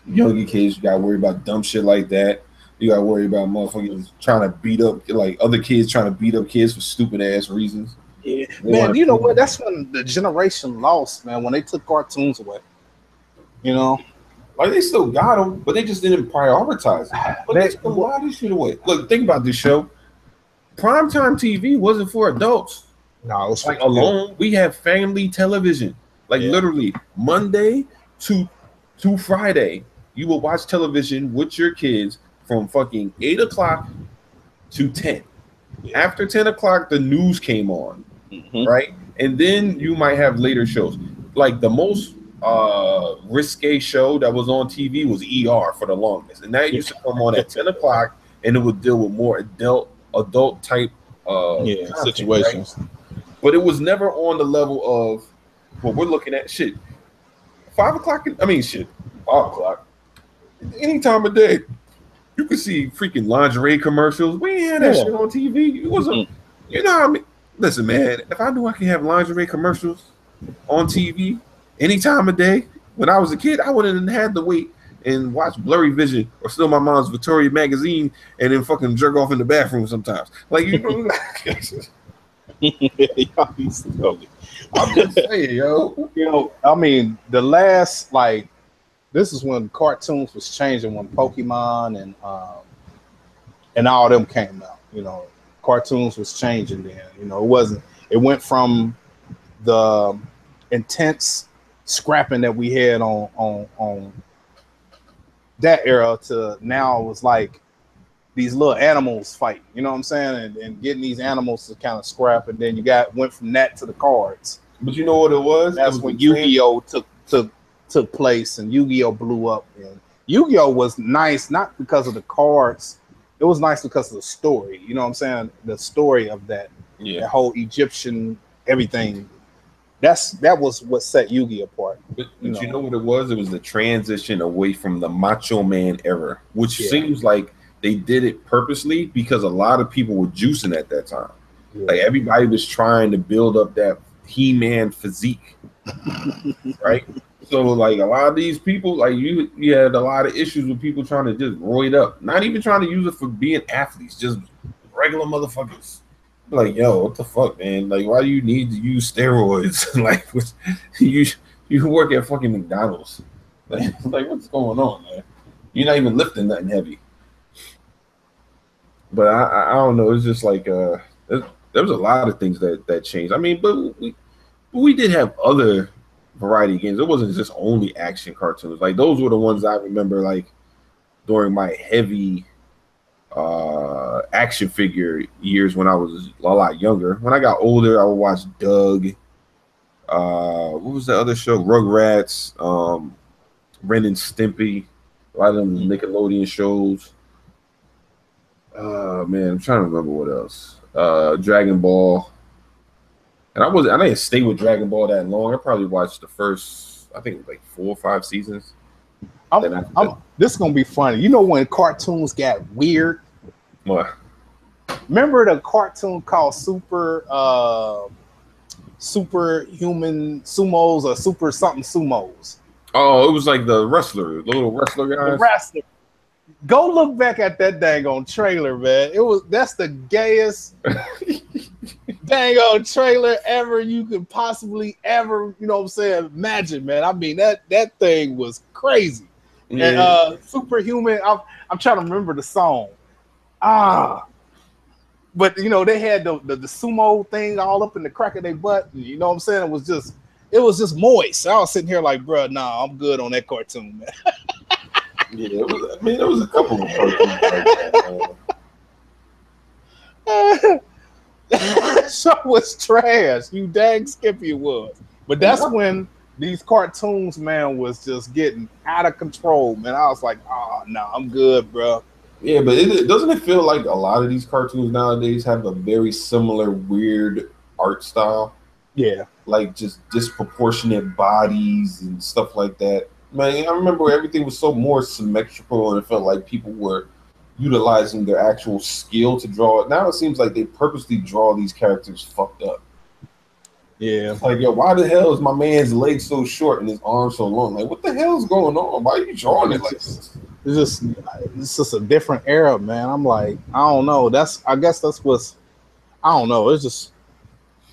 younger kids, you gotta worry about dumb shit like that. You gotta worry about motherfuckers trying to beat up, like other kids trying to beat up kids for stupid ass reasons. Yeah, man. You know what? That's when the generation lost, man. When they took cartoons away. You know, like they still got them, but they just didn't prioritize it. But they took a lot of shit away. Look, think about this show. Primetime TV wasn't for adults. No, it was like alone. We have family television. Like literally Monday to Friday, you will watch television with your kids from fucking 8 o'clock to 10. After 10 o'clock, the news came on, right? And then you might have later shows. Like the most risque show that was on TV was ER for the longest, and that used to come on at 10 o'clock, and it would deal with more adult type situations. Right? But it was never on the level of what we're looking at. Shit, 5 o'clock. 5 o'clock. Any time of day, you could see freaking lingerie commercials. We ain't had that shit on TV. It wasn't. You know what I mean? Listen, man. If I knew I could have lingerie commercials on TV any time of day, when I was a kid, I wouldn't have had to wait and watch Blurry Vision or steal my mom's Victoria magazine and then fucking jerk off in the bathroom sometimes. Like you know. I'm just saying, yo. You know, I mean, the last this is when cartoons was changing, when Pokemon and all them came out. You know, cartoons was changing then. You know, it went from the intense scrapping that we had on that era to now it was like these little animals fight, you know what I'm saying, and getting these animals to kind of scrap, and then went from that to the cards. But you know what it was? That's when Yu-Gi-Oh took place, and Yu-Gi-Oh blew up. And Yu-Gi-Oh was nice not because of the cards, it was nice because of the story. You know what I'm saying? The story of that whole Egyptian everything. That was what set Yu-Gi apart. But you know what it was? It was the transition away from the Macho Man era, which seems like they did it purposely because a lot of people were juicing at that time. Like everybody was trying to build up that He-Man physique, right? So like a lot of these people, like you had a lot of issues with people trying to just roid up, not even trying to use it for being athletes, just regular motherfuckers. Like, yo, what the fuck, man? Like, why do you need to use steroids? Like, you work at fucking McDonald's. Like, what's going on, man? You're not even lifting nothing heavy. But I don't know. It's just like there was a lot of things that changed. I mean, but we did have other variety games. It wasn't just only action cartoons. Like those were the ones I remember. Like during my heavy action figure years when I was a lot younger. When I got older, I would watch Doug. What was the other show? Rugrats, Ren and Stimpy. A lot of them Nickelodeon shows. Man, I'm trying to remember what else. Dragon Ball. And I didn't stay with Dragon Ball that long. I probably watched the first, I think, like 4 or 5 seasons. This is gonna be funny. You know when cartoons got weird? What? Remember the cartoon called Superhuman Sumos or Super something Sumos? Oh, it was like the little wrestler guys. The wrestler. Go look back at that dang on trailer, man. That's the gayest dang on trailer ever you could possibly ever, you know what I'm saying, imagine, man. I mean that thing was crazy. Yeah. And Superhuman, I'm trying to remember the song. But you know, they had the sumo thing all up in the crack of their butt. You know what I'm saying? It was just moist. I was sitting here like, bro, nah, I'm good on that cartoon, man. Yeah, there was a couple of cartoons like that. Show was trash. You dang Skippy it was. But that's when these cartoons, man, was just getting out of control, man. I was like, oh, no, I'm good, bro. Yeah, but doesn't it feel like a lot of these cartoons nowadays have a very similar weird art style? Yeah. Like just disproportionate bodies and stuff like that. Man, I remember everything was so more symmetrical and it felt like people were utilizing their actual skill to draw it. Now it seems like they purposely draw these characters fucked up. Yeah. It's like, yo, why the hell is my man's leg so short and his arm so long? Like, what the hell is going on? Why are you drawing it like this? It's just a different era, man. I'm like, I don't know. I guess that's what's, I don't know. It's just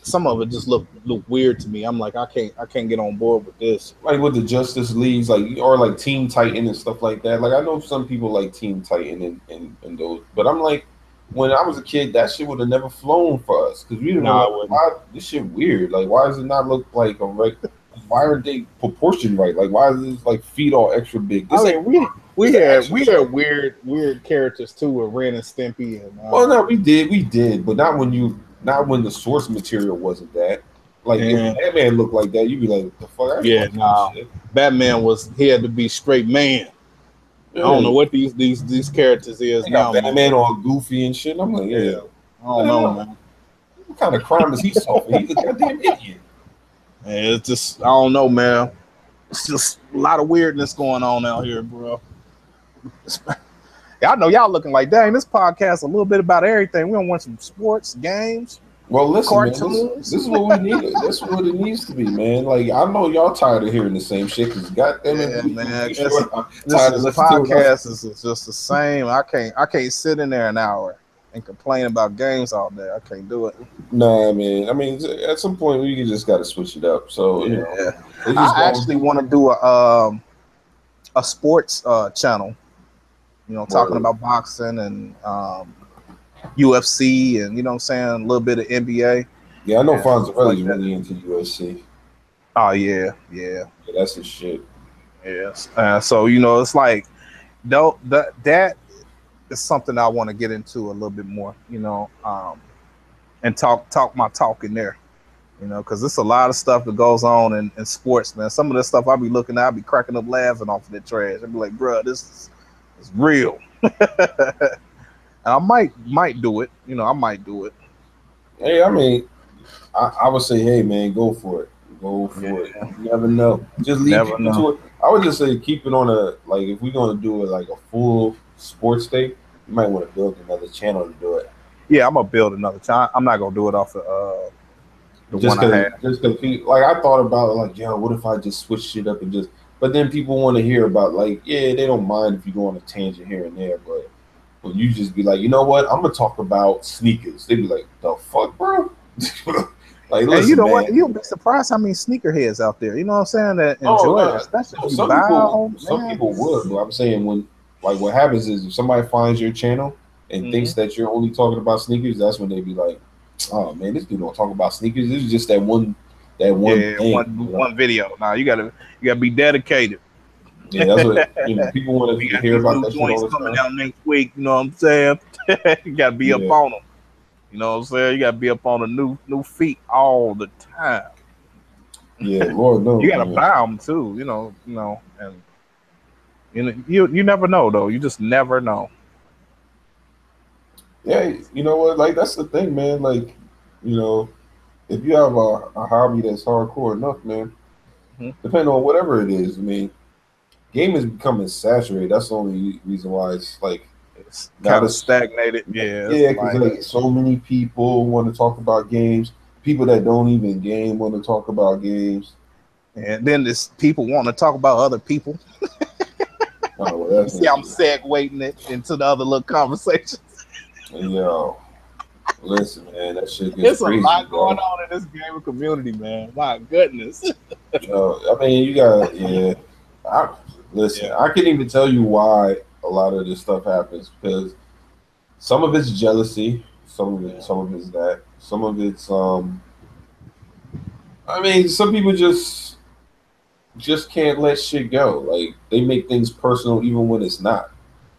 some of it just look weird to me. I'm like, I can't get on board with this. Like with the Justice Leagues, like or like Teen Titan and stuff like that. Like I know some people like Teen Titan and those, but I'm like, when I was a kid, that shit would have never flown for us because we didn't know like, why this shit weird. Like, why does it not look like a why aren't they proportioned right? Like, why is this like feet all extra big? This we had weird characters too with Ren and Stimpy and. Well, no, we did, but not when the source material wasn't that. Like if Batman looked like that, you'd be like, what the fuck? Yeah, nah. Batman he had to be straight man. Yeah. I don't know what these characters is now. Batman all goofy and shit. I'm like, yeah. I don't know, man. What kind of crime is he solving? He's a goddamn idiot. It's just, I don't know, man. It's just a lot of weirdness going on out here, bro. I know y'all looking like, dang, this podcast a little bit about everything. We don't want some sports, games. Well, listen, man, this is what we need. That's what it needs to be, man. Like I know y'all tired of hearing the same shit because goddamn it, man. This podcast is just the same. I can't sit in there an hour and complain about games all day. I can't do it. Nah, man. I mean, at some point we just got to switch it up. So you know, I actually want to do a sports channel. You know, talking about boxing and UFC and, you know what I'm saying, a little bit of NBA. Yeah, I know Fonzarelli's really into UFC. Oh, yeah. That's his shit. Yes. So, you know, it's like, that is something I want to get into a little bit more, you know, and talk my talk in there, you know, because there's a lot of stuff that goes on in sports, man. Some of the stuff I be looking at, I be cracking up laughing off of that trash. I be like, bro, this is real. And I might do it. You know, I might do it. Hey, I mean, I would say, hey, man, go for it. Go for it. You never know. Just leave people to it. I would just say keep it on if we're going to do it like a full sports day, you might want to build another channel to do it. Yeah, I'm going to build another channel. I'm not going to do it off the one I had. Just because, like, I thought about it, like, yo, what if I just switch it up and just, but then people want to hear about, like, yeah, they don't mind if you go on a tangent here and there, but when you just be like, you know what, I'm gonna talk about sneakers. They be like, the fuck, bro? Like, listen, you know man. what? You'll be surprised how many sneakerheads out there. You know what I'm saying? That enjoy it, especially some people would, but I'm saying when, like, what happens is if somebody finds your channel and thinks that you're only talking about sneakers, that's when they be like, oh man, this dude don't talk about sneakers. This is just that one thing. One video. Now you gotta be dedicated. Yeah, that's what, you know, people want to hear about that shit all the time. Coming out next week, you know what I'm saying? You gotta be up on them. You know what I'm saying? You gotta be up on the new feet all the time. Yeah, Lord knows. You gotta buy them too. You know, and you never know though. You just never know. Yeah, you know what? Like that's the thing, man. Like, you know, if you have a hobby that's hardcore enough, man, Mhm. depending on whatever it is, I mean, game is becoming saturated. That's the only reason why it's like It's not kind of as stagnated. Yeah, it's yeah, because like, like so many people want to talk about games. People that don't even game want to talk about games. and then this people want to talk about other people. Oh, well, You see, I'm segueing it into the other little conversations. yo, listen, man, that shit gets It's a crazy, lot going bro. on in this gamer community, man. My goodness. I mean, you got yeah. I, listen, Yeah. I can't even tell you why a lot of this stuff happens because some of it's jealousy, Yeah. some of it's that, some of it's I mean, some people just can't let shit go. Like they make things personal even when it's not.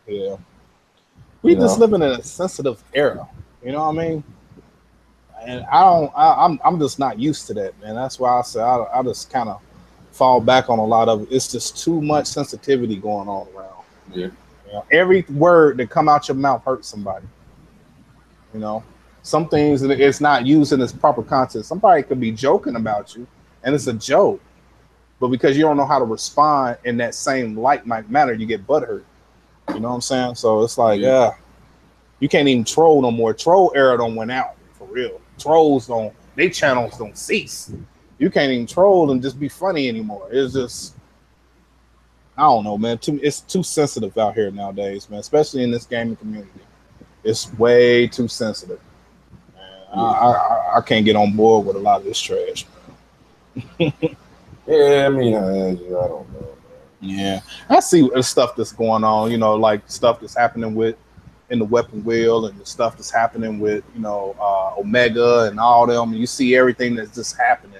Yeah. We You just know? living in a sensitive era. You know what I mean? And I don't. I'm just not used to that, man. That's why I say I just kind of fall back on a lot of it. It's just too much sensitivity going on around. Yeah. You know, every word that come out your mouth hurts somebody. You know, some things that it's not used in its proper context. Somebody could be joking about you, and it's a joke, but because you don't know how to respond in that same light might matter, you get butthurt. You know what I'm saying? So it's like, Yeah. you can't even troll no more. Troll era don't went out for real. Trolls don't. They channels don't cease. You can't even troll and just be funny anymore. It's just, I don't know, man. It's too sensitive out here nowadays, man. Especially in this gaming community, it's way too sensitive. Man. Yeah. I can't get on board with a lot of this trash. Yeah, I mean, I don't know, Yeah, I see the stuff that's going on. You know, like stuff that's happening with in the weapon wheel, and the stuff that's happening with Omega and all them. You see everything that's just happening.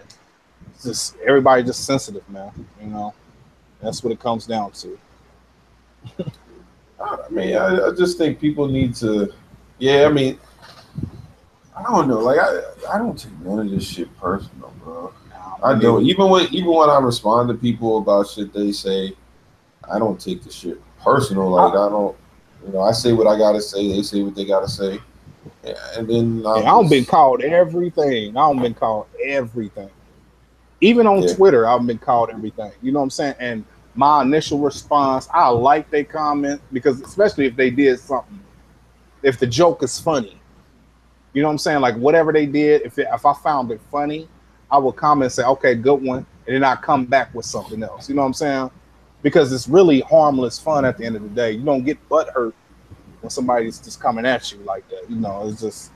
It's just everybody just sensitive, man. You know, that's what it comes down to. I mean, I just think people need to. Yeah, I mean, I don't know. Like, I don't take none of this shit personal, bro. Nah, I me don't. neither. Even when I respond to people about shit they say, I don't take the shit personal. Like, I, I don't. I say what I gotta say. They say what they gotta say, yeah, and then yeah, I'm I don't been just called everything. I don't been called everything. Even on yeah, Twitter, I've been called everything. You know what I'm saying? And my initial response, I like they comment because especially if they did something, if the joke is funny, you know what I'm saying? Like whatever they did, if I found it funny, I would comment and say, okay, good one, and then I come back with something else. You know what I'm saying? Because it's really harmless fun at the end of the day. You don't get butt hurt when somebody's just coming at you like that. You know, it's just,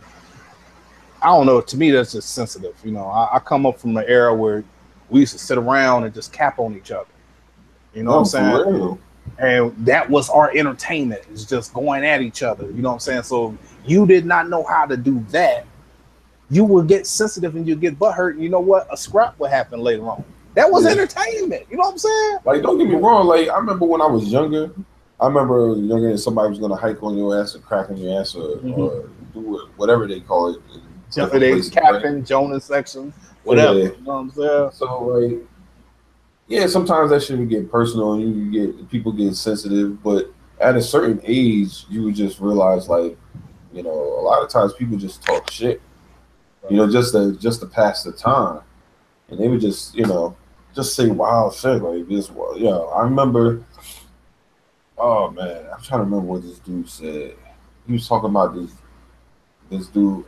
I don't know. To me, that's just sensitive. You know, I come up from an era where we used to sit around and just cap on each other. You know what I'm no, for saying? real. And that was our entertainment, is just going at each other. You know what I'm saying? So you did not know how to do that, you will get sensitive and you get butthurt. And you know what? A scrap will happen later on. That was Yeah. entertainment. You know what I'm saying? Like, don't get me wrong. Like, I remember when I was younger. I remember younger and somebody was gonna hike on your ass or crack on your ass Mm-hmm. or do it, whatever they call it in different They places, right? capping, Jonas section, whatever. Yeah. You know what I'm saying? So like, yeah, sometimes that shit would get personal and you get people get sensitive, but at a certain age, you would just realize like, a lot of times people just talk shit, Right. just to pass the time, and they would just say wild shit like this. Well, I remember. Oh man, I'm trying to remember what this dude said. He was talking about this dude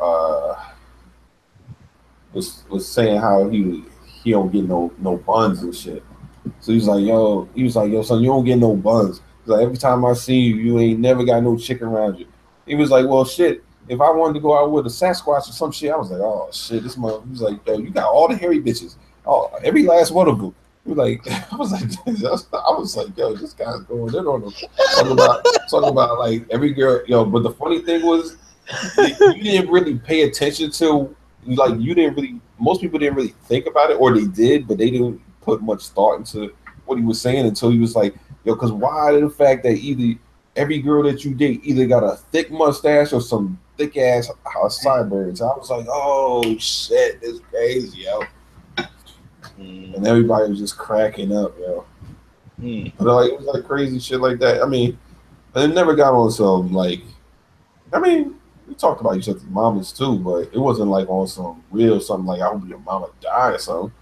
was saying how he don't get no buns and shit. So he was like, yo, son, you don't get no buns. He's like, every time I see you, you ain't never got no chick around you. He was like, well, shit. If I wanted to go out with a Sasquatch or some shit, I was like, oh shit, this mother. He was like, yo, you got all the hairy bitches, every last one of them. He was like, I was like, yo, this guy's going in on them, talking about like every girl, yo. But the funny thing was, you didn't really pay attention to, like, you didn't really. Most people didn't really think about it, or they did, but they didn't put much thought into what he was saying until he was like, yo, because why the fact that either every girl that you date either got a thick mustache or some thick ass sideburns. I was like, oh shit, this crazy, yo. And everybody was just cracking up, yo. Mm. But like, it was like crazy shit like that. I mean, it never got on some like, I mean, we talked about each other's mamas too, but it wasn't like on some real something like I hope your mama die or something.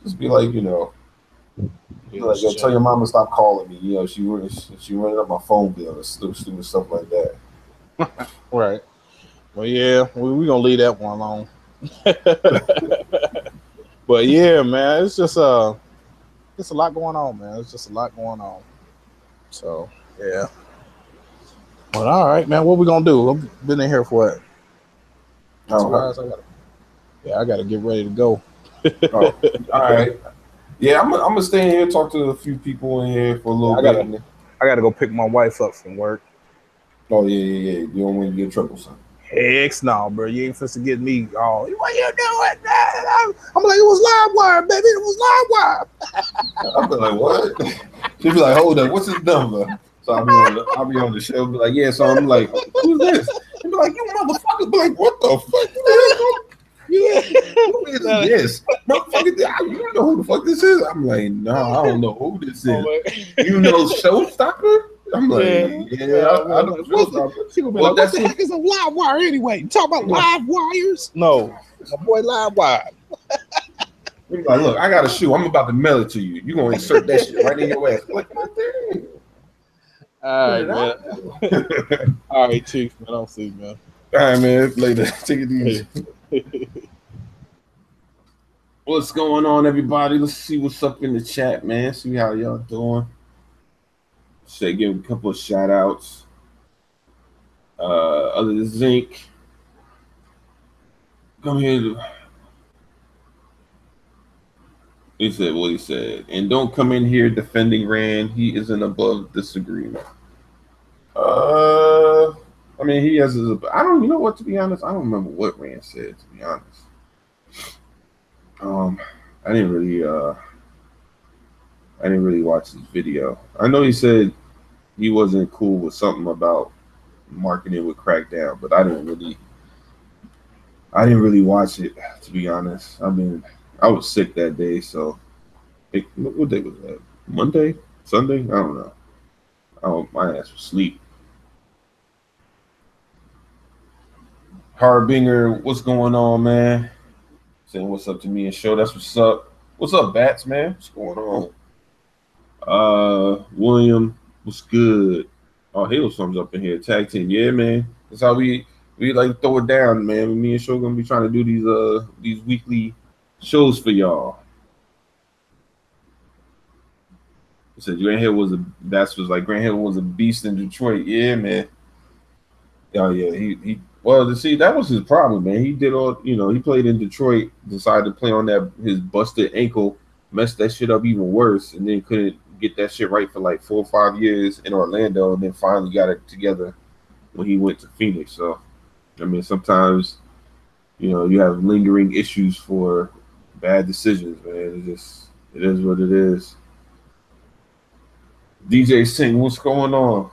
Just be like, like, yo, tell your mama stop calling me. She running up my phone bill and stupid stuff like that. Right. Well, yeah, we gonna leave that one alone. But yeah, man, it's just a lot going on, man. It's just a lot going on. So yeah. But all right, man. What we gonna do? I've been in here for what? 2 hours. I gotta get ready to go. Oh, all right. Yeah, I'm gonna stay in here and talk to a few people in here for a little bit. I gotta go pick my wife up from work. Oh yeah. You don't want to get troublesome. Heck no, bro. You ain't supposed to get me all. What you doing? I'm like, it was live wire, baby. It was live wire. I'll be like, what? She'll be like, hold up, what's his number? So I'll be on the show. Be like, yeah. So I'm like, who's this? She'll be like, you motherfucker. Be like, what the fuck? Yeah. Who is this? Motherfucker, you know who the fuck this is? I'm like, no, I don't know who this is. You know Showstopper? I'm like, I know Showstopper. She gonna be like, what the heck is a live wire anyway? You talk about live wires? No, my boy live wire. Like, look, I got a shoe. I'm about to mail it to you. You gonna insert that shit right in your ass? I'm like, damn. All right, man. All right, Chief, man. I'll see you, man. All right, man. Later. Take it easy. What's going on, everybody? Let's see what's up in the chat, man. See how y'all doing. Say, give a couple of shout outs. Other than Zinc, come here. He said what he said. And don't come in here defending Rand. He isn't above disagreement. I mean, he has his. I don't. You know what? To be honest, I don't remember what Rand said. To be honest, I didn't really watch his video. I know he said he wasn't cool with something about marketing with Crackdown, but I didn't really watch it. To be honest, I mean, I was sick that day, so what day was that? Monday, Sunday? I don't know. My ass was asleep. Harbinger, what's going on, man? Saying what's up to me and show. That's what's up. What's up, Bats, man? What's going on? William, what's good? Oh, Hailstorm's up in here. Tag team, yeah, man. That's how we like throw it down, man. Me and Show gonna be trying to do these weekly shows for y'all. He said Grant Hill was a beast in Detroit. Yeah, man. Oh yeah, he well, see, that was his problem, man. He did all, he played in Detroit, decided to play on his busted ankle, messed that shit up even worse, and then couldn't get that shit right for like 4 or 5 years in Orlando, and then finally got it together when he went to Phoenix. So, I mean, sometimes, you have lingering issues for bad decisions, man. It is what it is. DJ Singh, what's going on?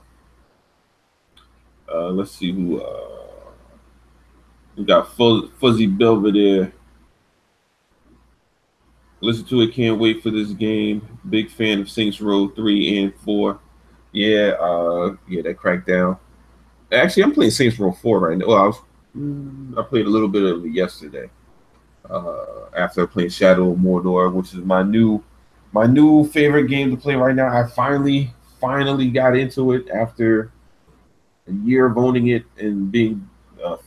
Let's see who. We got Fuzzy Belvedere. Listen to it. Can't wait for this game. Big fan of Saints Row 3 and 4. Yeah, that Crackdown. Actually, I'm playing Saints Row 4 right now. Well, I played a little bit of it yesterday. After playing Shadow of Mordor, which is my new favorite game to play right now. I finally got into it after a year of owning it and being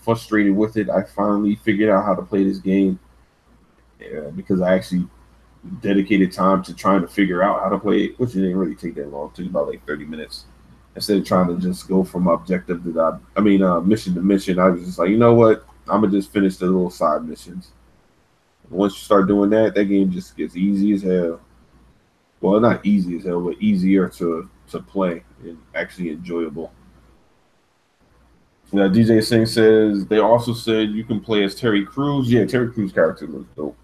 frustrated with it. I finally figured out how to play this game because I actually dedicated time to trying to figure out how to play it, which didn't really take that long. It took about like 30 minutes. Instead of trying to just go from objective to mission to mission, I was just like, you know what? I'm gonna just finish the little side missions. Once you start doing that, that game just gets easy as hell. Well, not easy as hell, but easier to play and actually enjoyable. Now, DJ Singh says they also said you can play as Terry Crews. Yeah, Terry Crews' character looks dope.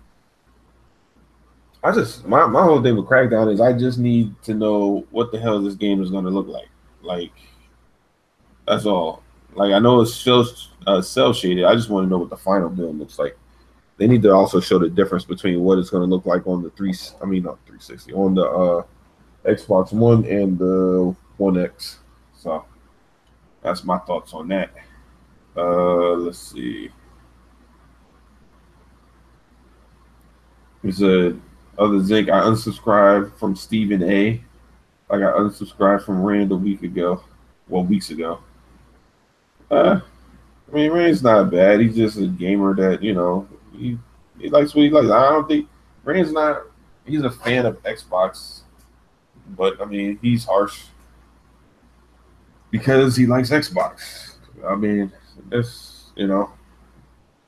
My whole thing with Crackdown is I just need to know what the hell this game is going to look like. Like, that's all. Like, I know it's cell shaded. I just want to know what the final build looks like. They need to also show the difference between what it's going to look like on the 360, on the Xbox One and the One X. So that's my thoughts on that. Let's see. He said, "Other Zinc, I unsubscribed from Stephen A. I got unsubscribed from Rand a week ago. Well, weeks ago. I mean, Rand's not bad. He's just a gamer that he likes what he likes. I don't think Rand's not. He's a fan of Xbox, but I mean, he's harsh because he likes Xbox. I mean, that's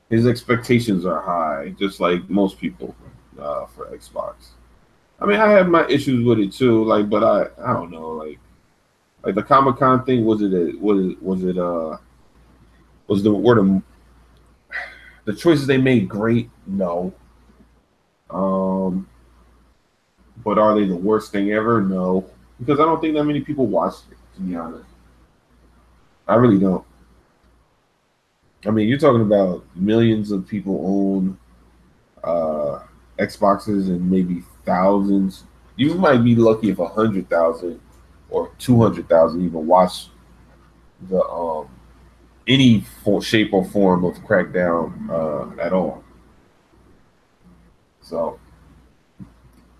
his expectations are high, just like most people for Xbox. I mean, I have my issues with it too. Like, but I don't know. Like the Comic Con thing, was the word of the choices they made great? No. Um, but are they the worst thing ever? No, because I don't think that many people watched it. To be honest, I really don't. I mean, you're talking about millions of people own uh, Xboxes and maybe thousands. You might be lucky if 100,000 or 200,000 even watch the any shape or form of Crackdown at all. So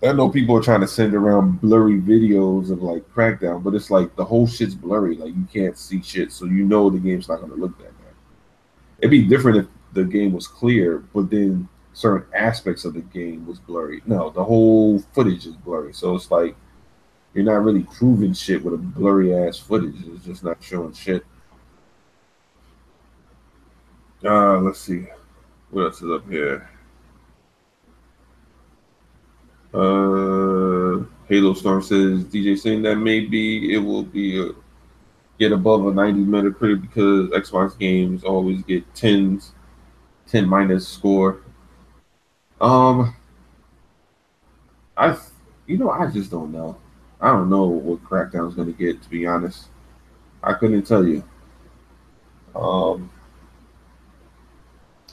I know people are trying to send around blurry videos of like Crackdown, but it's like the whole shit's blurry. Like you can't see shit, so the game's not going to look that bad. It'd be different if the game was clear, but then certain aspects of the game was blurry. No, the whole footage is blurry, so it's like you're not really proving shit with a blurry ass footage. It's just not showing shit. Let's see what else is up here. Halo Storm says DJ saying that maybe it will be get above a 90 Metacritic because Xbox games always get 10 minus score. Um, I I just don't know. I don't know what Crackdown's going to get. To be honest, I couldn't tell you. Um,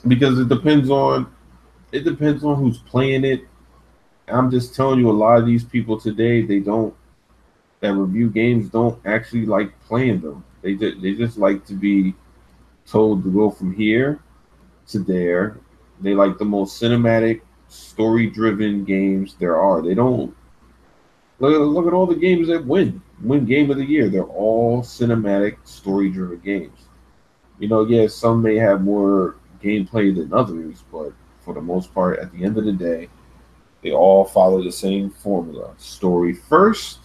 because it depends on who's playing it. I'm just telling you, a lot of these people today, that review games don't actually like playing them. They just like to be told to go from here to there. They like the most cinematic, story-driven games there are. They don't look at all the games that win Game of the Year. They're all cinematic, story-driven games. Yeah, some may have more gameplay than others, but for the most part, at the end of the day, they all follow the same formula: story first.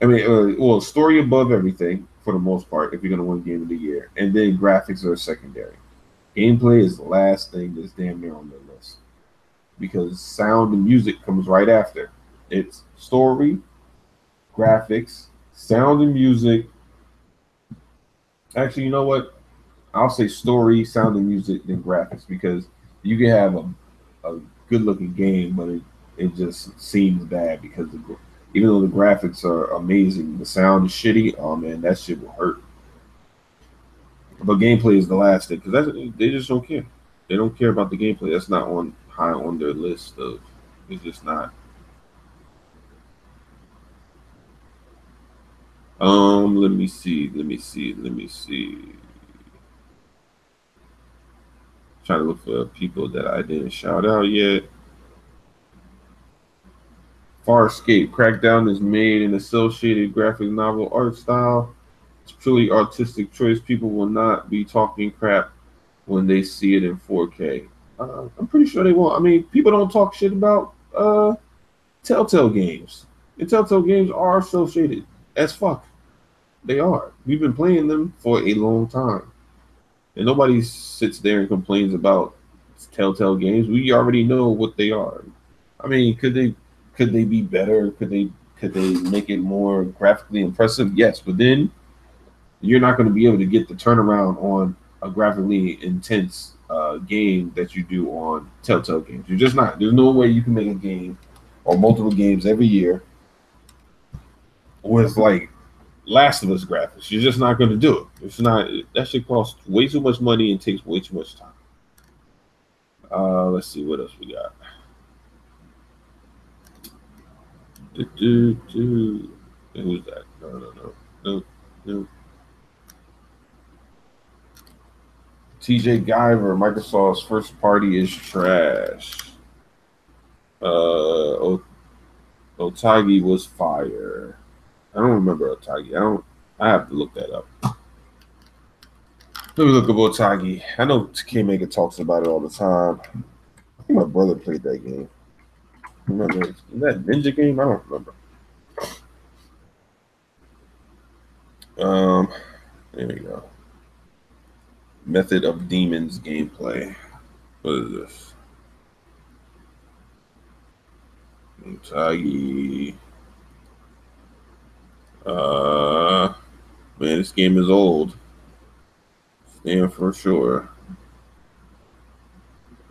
I mean, well, story above everything for the most part. If you're gonna win Game of the Year, and then graphics are secondary. Gameplay is the last thing that's damn near on the list because sound and music comes right after. It's story, graphics, sound and music. Actually, you know what? I'll say story, sound and music, then graphics because you can have a good looking game, but it just seems bad because even though the graphics are amazing, the sound is shitty. Oh man, that shit will hurt. But gameplay is the last thing because they just don't care. They don't care about the gameplay. That's not on high on their list of. It's just not. Let me see. Let me see. Let me see. Trying to look for people that I didn't shout out yet. Farscape Crackdown is made in associated graphic novel art style. It's truly artistic choice. People will not be talking crap when they see it in 4K. I'm pretty sure they won't. I mean, people don't talk shit about Telltale games. And Telltale games are associated as fuck. They are. We've been playing them for a long time. And nobody sits there and complains about Telltale games. We already know what they are. I mean, could they be better? Could they make it more graphically impressive? Yes, but then you're not going to be able to get the turnaround on a graphically intense game that you do on Telltale games. You're just not. There's no way you can make a game or multiple games every year with like Last of Us graphics. You're just not going to do it. It's not. That shit costs way too much money and takes way too much time. Let's see what else we got. Who's that? No. No. TJ Guyver, Microsoft's first party is trash. Otagi was fire. I don't remember Otagi. I have to look that up. Let me look up Otagi. I know K-Maker talks about it all the time. I think my brother played that game. Remember that ninja game? I don't remember. There we go. Method of Demons gameplay. What is this? Otagi. Man, this game is old. Stand for sure.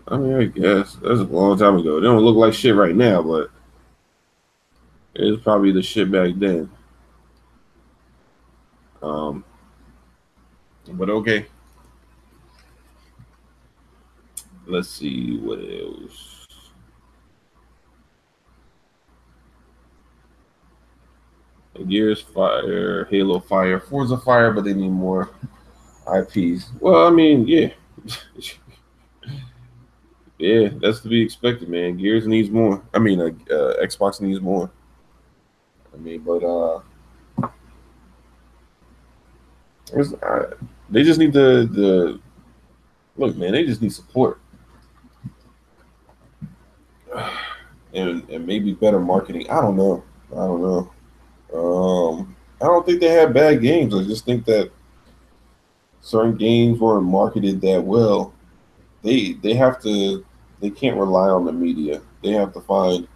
I mean, I guess that's a long time ago. They don't look like shit right now, but it was probably the shit back then. But okay. Let's see what else. Gears Fire, Halo Fire, Forza Fire, but they need more IPs. Well, I mean, yeah. Yeah, that's to be expected, man. Gears needs more. I mean, Xbox needs more. I mean, but they just need the look, man. They just need support and maybe better marketing. I don't know. I don't think they have bad games. I just think that certain games weren't marketed that well. They can't rely on the media. They have to find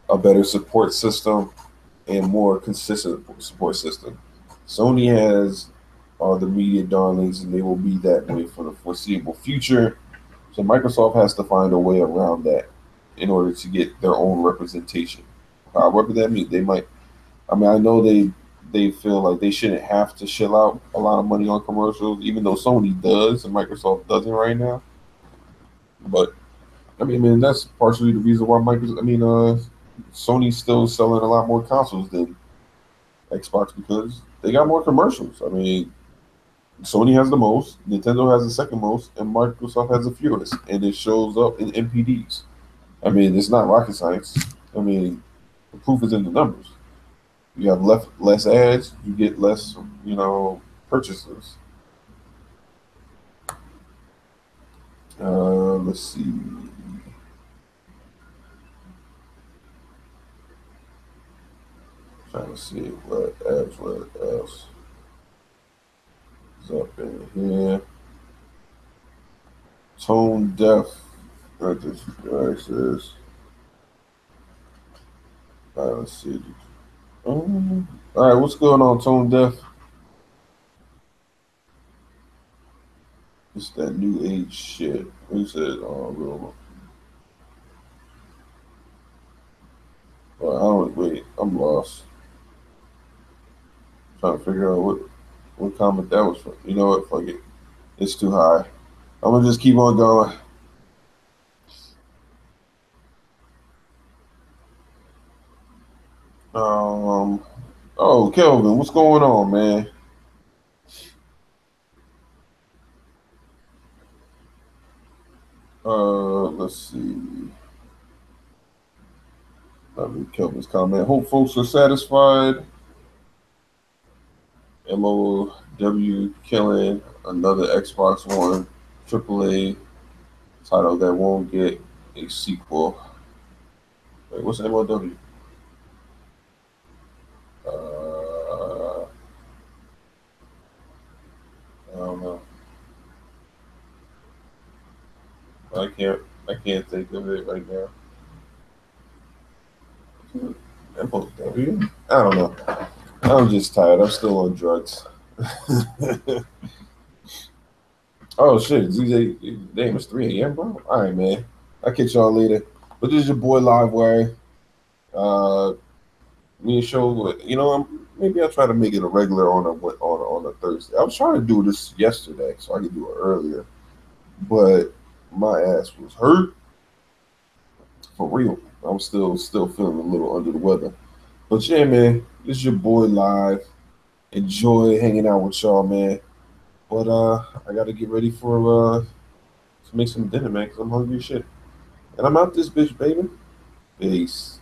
a better support system and more consistent support system. Sony has the media darlings, and they will be that way for the foreseeable future. So Microsoft has to find a way around that in order to get their own representation. However that means, they might. I mean, I know they feel like they shouldn't have to shell out a lot of money on commercials, even though Sony does and Microsoft doesn't right now. But I mean, man, that's partially the reason why Sony's still selling a lot more consoles than Xbox because they got more commercials. I mean, Sony has the most, Nintendo has the second most, and Microsoft has the fewest, and it shows up in NPDs. I mean, it's not rocket science. I mean, the proof is in the numbers. You have less ads, you get less, purchases. Let's see. Trying to see what else is up in here. Tone deaf. What this guy says. Let's see. All right, what's going on, Tone Deaf? It's that new age shit. He said, real. Wait, I'm lost. Trying to figure out what comment that was from. You know what? Fuck it. It's too high. I'm gonna just keep on going. Oh, Kelvin, what's going on, man? Let's see. Kelvin's comment. Hope folks are satisfied. MOW killing another Xbox One AAA title that won't get a sequel. Wait, what's MOW? I don't know. I can't think of it right now. MOW? I don't know. I'm just tired. I'm still on drugs. Oh shit, ZJ, damn, it's 3 a.m., bro. All right, man. I'll catch y'all later. But this is your boy Live Wire. Me and Show, maybe I'll try to make it a regular on a Thursday. I was trying to do this yesterday so I could do it earlier, but my ass was hurt for real. I'm still feeling a little under the weather. But yeah, man, this is your boy Live. Enjoy hanging out with y'all, man. But I gotta get ready for to make some dinner, man, because I'm hungry as shit. And I'm out this bitch, baby. Peace.